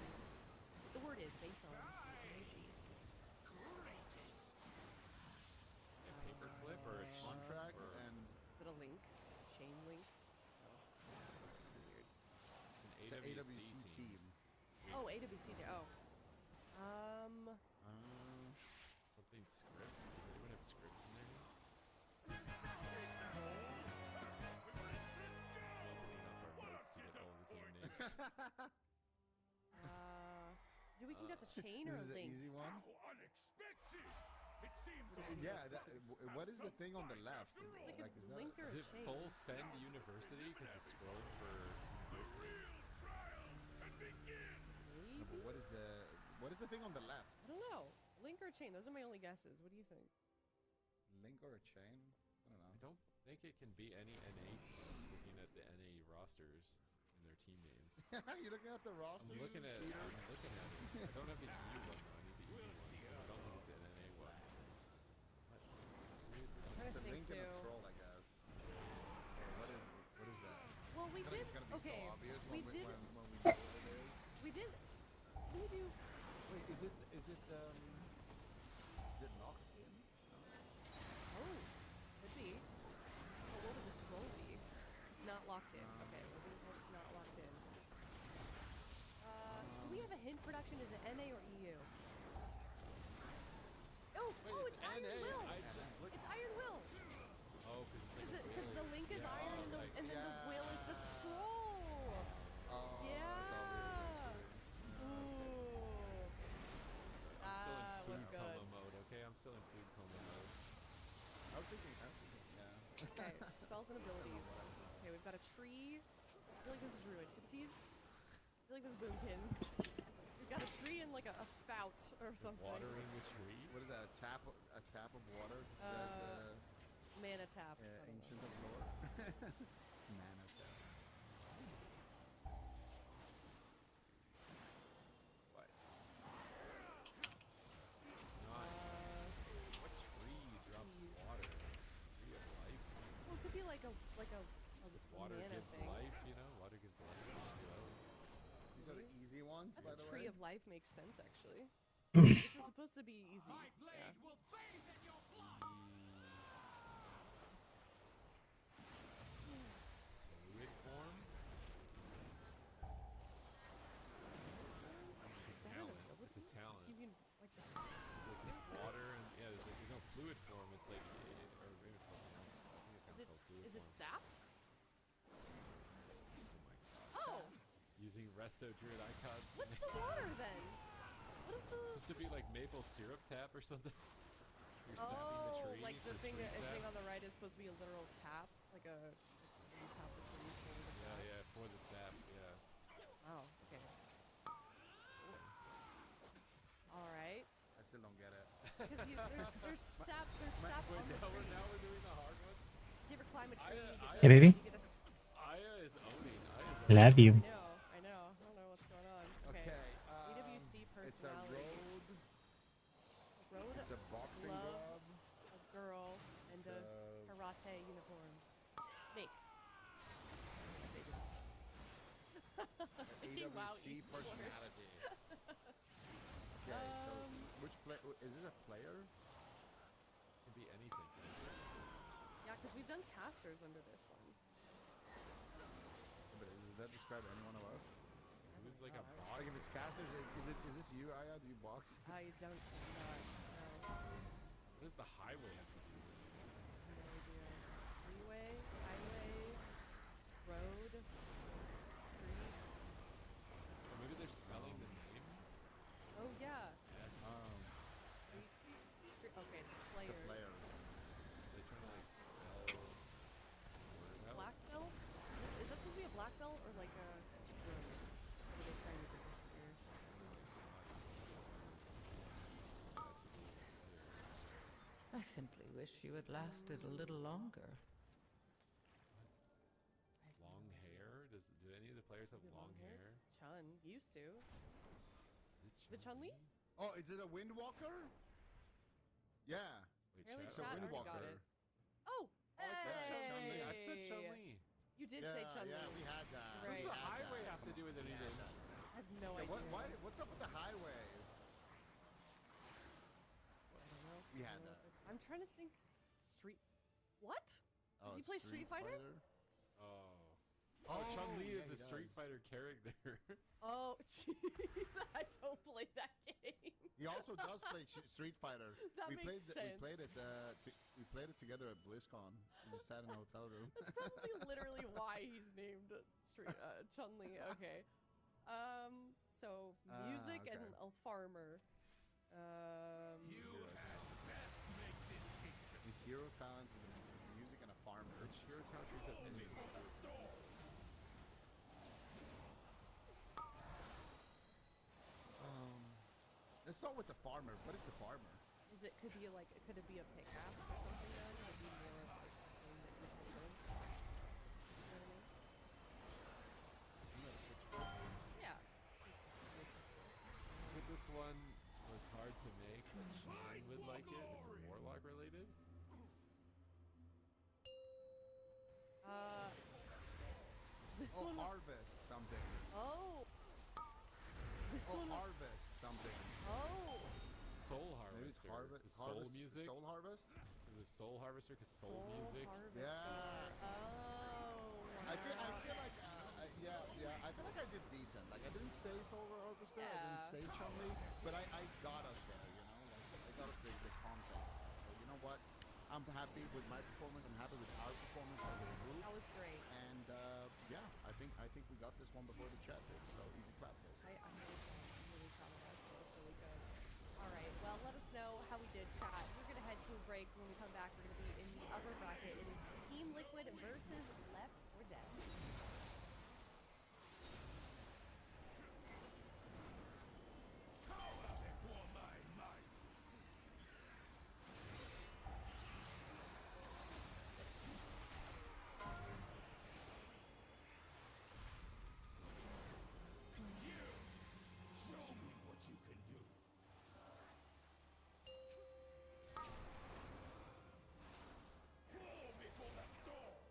What the word is based on emoji. A paperclip or a Contract or and Is it a link? Chain link? Weird. it's an AWC team. Oh, AWC. Oh. Something script. Does anyone have script in their name? Opening up our notes to get all the team names. Do we think that's a chain or This a is an link? easy one. Unexpected. It seems Yeah. What is the thing on the left? It's like is a that link or Is a it chain. full send university? Because the scroll for university. real trials can begin. No, but what is the thing on the left? I don't know. Link or chain? Those are my only guesses. What do you think? Link or a chain? I don't know. I don't think it can be any NA team. I'm just looking at the NA rosters and their team names. You're looking at the roster. I'm looking at it. I don't have the EU one though. I need the EU one. I don't think it's an NA one. What? Where is it? I'm trying It's to a think link and a too. scroll, I guess. Or what is that? Well, we I feel did. like it's gonna be Okay, so obvious we when did. when we know what it is. We did. We do. Wait, is it locked in? No. Oh, could be. But what would the scroll be? It's not locked in. Okay, we're being told it's not locked in. Do we have a hint? Production, is it NA or EU? Oh, Wait, it's Iron NA. Will. I just looked. It's Iron Will. Oh, Because the link is iron and then the will is the scroll. Oh, Yeah. that's Ooh. I'm still in That was food good. coma mode. Okay, I'm still in food coma mode. I was thinking, yeah. Okay, spells and abilities. Okay, we've got a tree. I feel like this is druid. Tippities. I feel like this is boomkin. We've got a tree and like a spout or something. Watering the tree. What is that? A tap of water? Mana tap. I don't know. Ancient of lore. Mana tap. What? Not. What tree drops water? Tree of life. Well, it could be like a This water mana gives thing. life, you know? Water gives life. These are the easy ones, That's by a the tree way. of life makes sense actually. This is supposed to be easy. My blade Yeah. will bathe in your blood. Fluid form? Is that an Talent. ability? It's a talent. You mean like this? It's like it's water and yeah, there's no fluid form. It's like or maybe it's something else. I think it's called fluid Is it form. sap? Oh my god. Oh, Using resto druid icons. what's the water then? What is the? It's supposed to be like maple syrup tap or something. You're sapping the Oh, tree. like the for thing tree thing sap. on the right is supposed to be a literal tap, like a you tap the tree for the Yeah, sap. yeah, for the sap, yeah. Oh, okay. All right. I still don't get it. Because there's sap on the tree. Now we're doing the hard one. You ever climb a tree? Hey, baby. You get a Aya is owning. Aya is Love you. I know. I don't know what's going on. Okay. AWC It's a personality. road. It's a boxing love, glove. a girl, and It's a a- karate uniform. Makes. Thinking, wow, AWC esports. personality. Okay, so which player? Is this a player? Can be anything. Yeah, because we've done casters under this one. But does that describe any one of us? It was like a Oh, box. Like if it's casters, is this you, Aya? Do you box? I don't know. What does the highway have to do with it? No idea. Freeway, highway, road, street. Or maybe they're spelling the name. Oh yeah. S. Street. Okay, it's a It's player. a player. They're trying to like spell word out. Black belt? Is that supposed to be a black belt or like a road? What are they trying to do here? I simply wish you had lasted a little longer. Long hair? Do any of the players have Maybe long hair? Chun used to. Is it Chun-Li? Oh, is it a Windwalker? Yeah. Wait, Apparently Shadow Chat It's a already got Windwalker. it. Oh, I said Chun-Li. I hey! said Chun-Li. You did say Chun-Li. Yeah, we had that. What Right. does the highway have to do with anything? I have no Yeah, idea. what's up with the highway? I don't know. We I had don't know that. if I'm trying to think. Street. What? Oh, Does he play Street Fighter? Oh. Oh, Chun-Li yeah, is he the Street does. Fighter character. Oh, jeez. I don't play that game. He also does play Street Fighter. That we makes played sense. We played it together at BlizzCon. We just sat in a hotel room. That's probably literally why he's named Chun-Li. Okay. So music okay. and a farmer. You had best make this interesting. With hero talent, with music, and a farmer. Which hero talent is that? Let's start with the farmer. What is the farmer? Is it could be like could it be a pickaxe or something then? Would be more of like a thing that he's holding. You know what I mean? Yeah. But this one was hard to make, but Shine would like it. It's Warlock related. This Oh, one was, harvest something. oh. This Oh, one was, harvest something. oh. Soul Maybe it's Harvester. harvest. The soul music. Soul harvest. Is it Soul Harvester? Because soul music. Harvester. Yeah. Oh. I feel wow. like yeah. I feel like I did decent. Like I didn't say Soul Harvester. I didn't Yeah. say Chun-Li, but I got us there. You know, like I got us the context. So you know what? I'm happy with my performance. I'm happy with our performance as a group. That was great. And yeah, I think we got this one before the chat did. So easy clap, guys. I'm really proud of us. That was really good. All right. Well, let us know how we did, chat. We're going to head to a break. When we come back, we're going to be in the upper bracket. It is Team Liquid versus Left 4 Dead. Power before my might. You show me what you can do. Fall before the storm.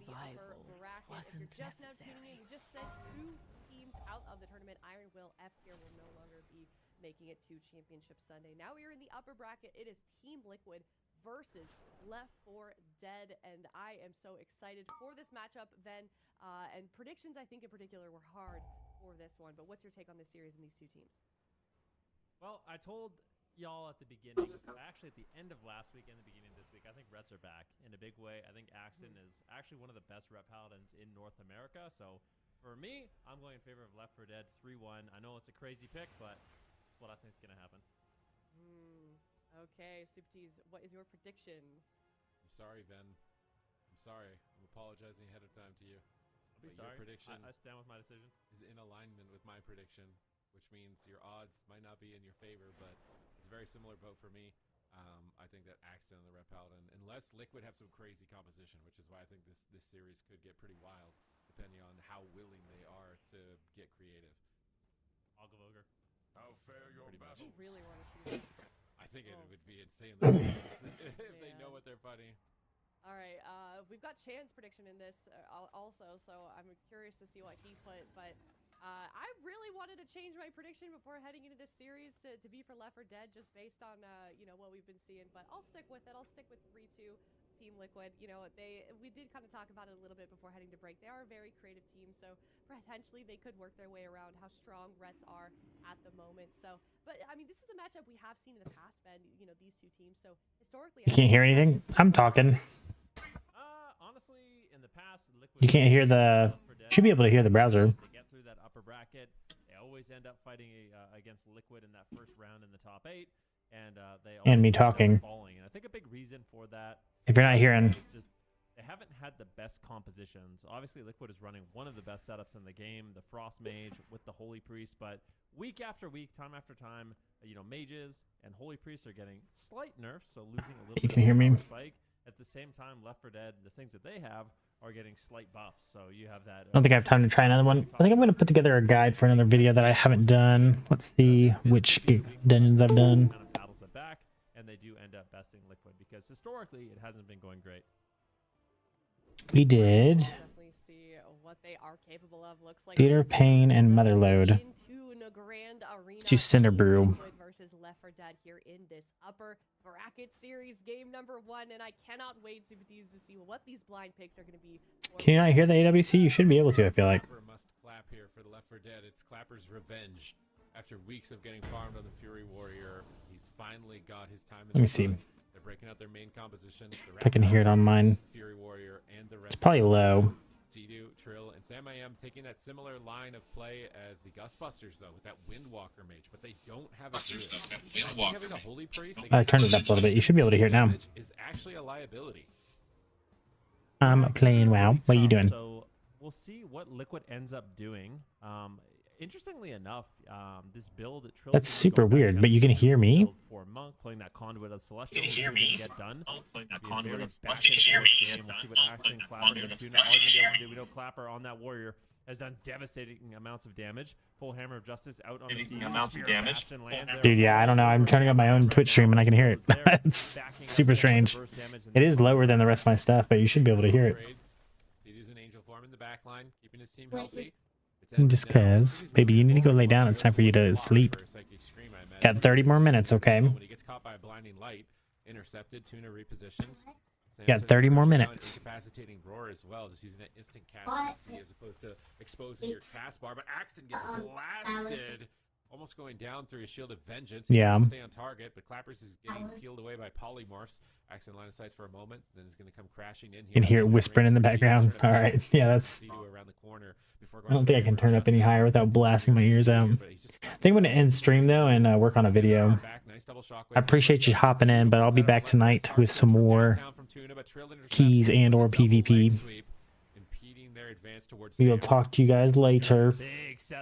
survival bracket. If wasn't you're just now tuning in, necessary. we just sent 2 teams out of the tournament. Iron Will F tier will no longer be making it to Championship Sunday. Now we are in the upper bracket. It is Team Liquid versus Left 4 Dead, and I am so excited for this matchup, Ben. And predictions, I think in particular, were hard for this one. But what's your take on this series and these 2 teams? Well, I told y'all at the beginning, actually at the end of last week and the beginning of this week, I think Reds are back in a big way. I think Axton is actually one of the best rep paladins in North America. So for me, I'm going in favor of Left 4 Dead 3-1. I know it's a crazy pick, but it's what I think is going to happen. Okay, Supertees, what is your prediction? I'm sorry, Ben. I'm sorry. I'm apologizing ahead of time to you. I'll be But sorry. Your prediction I stand with my decision. is in alignment with my prediction, which means your odds might not be in your favor, but it's a very similar boat for me. I think that Axton and the Rep Paladin, unless Liquid have some crazy composition, which is why I think this series could get pretty wild, depending on how willing they are to get creative. I'll go Ogre. How fair your Pretty much. I battles. really want to see this. I think it Oh. would be insanely if they know what they're fighting. All right, we've got Chan's prediction in this also, so I'm curious to see what he put. But I really wanted to change my prediction before heading into this series to be for Left 4 Dead, just based on what we've been seeing. But I'll stick with it. I'll stick with 3-2 Team Liquid. We did kind of talk about it a little bit before heading to break. They are a very creative team, so potentially they could work their way around how strong Rets are at the moment. So, but I mean, this is a matchup we have seen in the past, Ben. These 2 teams. So historically, You can't hear anything? I'm talking. Honestly, in the past, Liquid You can't hear the... Left 4 Dead, Should be able to hear the browser. They get through that upper bracket. They always end up fighting against Liquid in that first round in the top 8, and they And me always end up talking. falling. And I think a big reason for that, If you're not hearing... is just they haven't had the best compositions. Obviously, Liquid is running one of the best setups in the game, the Frost Mage with the Holy Priest, but week after week, time after time, mages and Holy Priests are getting slight nerfs, so losing a little You bit can of hear me? power spike. At the same time, Left 4 Dead, the things that they have are getting slight buffs. So you have that. I don't think I have time to try another one. I think I'm going to put together a guide for another video that I haven't done. Let's see which dungeons I've done. Kind of battles it back, and they do end up besting Liquid because historically it hasn't been going great. We did Definitely see what they are capable of. Looks like Theater, Pain, and Motherload. into the Grand Arena. Let's do Cinder Brew. Liquid versus Left 4 Dead here in this upper bracket series, game number 1, and I cannot wait to see what these blind picks are going to be. Can you not hear the AWC? You should be able to, I feel like. Clapper must clap here for the Left 4 Dead. It's Clapper's revenge. After weeks of getting farmed on the Fury Warrior, he's finally got his time in Let me the see. sun. They're breaking out their main composition. If I can hear it on mine. Fury Warrior and the rest. It's probably low. Zedu, Trill, and Sam I Am taking that similar line of play as the Gustbusters, though, with that Windwalker mage, but they don't have a druid. Having a Holy Priest, I turned it up a little bit. You should be able to hear it now. is actually a liability. I'm playing WoW. What are you doing? So we'll see what Liquid ends up doing. Interestingly enough, this build Trill That's seems to super go back weird, to but you can hear me? build for Monk playing that Conduit of Celestial. You can We'll see hear what he me? can get done. Playing that Be a Conduit very of back Celestial. and You can hear forth me? game. We'll see what Axton, Clapper, and Tuna are going to be able to do. We know Clapper on that Warrior has done devastating amounts of damage. Full Hammer of Justice out on the Devastating sea. amounts of Spear damage. Bastion lands there. Dude, yeah, I don't know. I'm turning up my own Twitch stream and I can hear it. It's super strange. It is lower than the rest of my stuff, but you should be able to hear it. Zedu's an angel form in the back line, keeping his team healthy. Just cause, baby, you need to go lay down. It's time for you to sleep. Got 30 more minutes, okay? When he gets caught by a blinding light, intercepted, Tuna repositions. Got 30 more minutes. Incapacitating roar as well, just using that instant cast CC as opposed to exposing your taskbar. But Axton gets blasted, almost going down through his shield of vengeance. He Yeah. can stay on target, but Clappers is getting peeled away by polymorphs. Axton line of sight for a moment, then is going to come crashing in here. You can hear it whispering in the background. All right, yeah, that's. Zedu around the corner before I don't think I can turn up any higher without blasting my ears out. I think I'm gonna end stream though and work on a video. I appreciate you hopping in, but I'll be back tonight with some more keys and/or PvP. Impeding their advance towards We'll talk to you guys later. Big setup.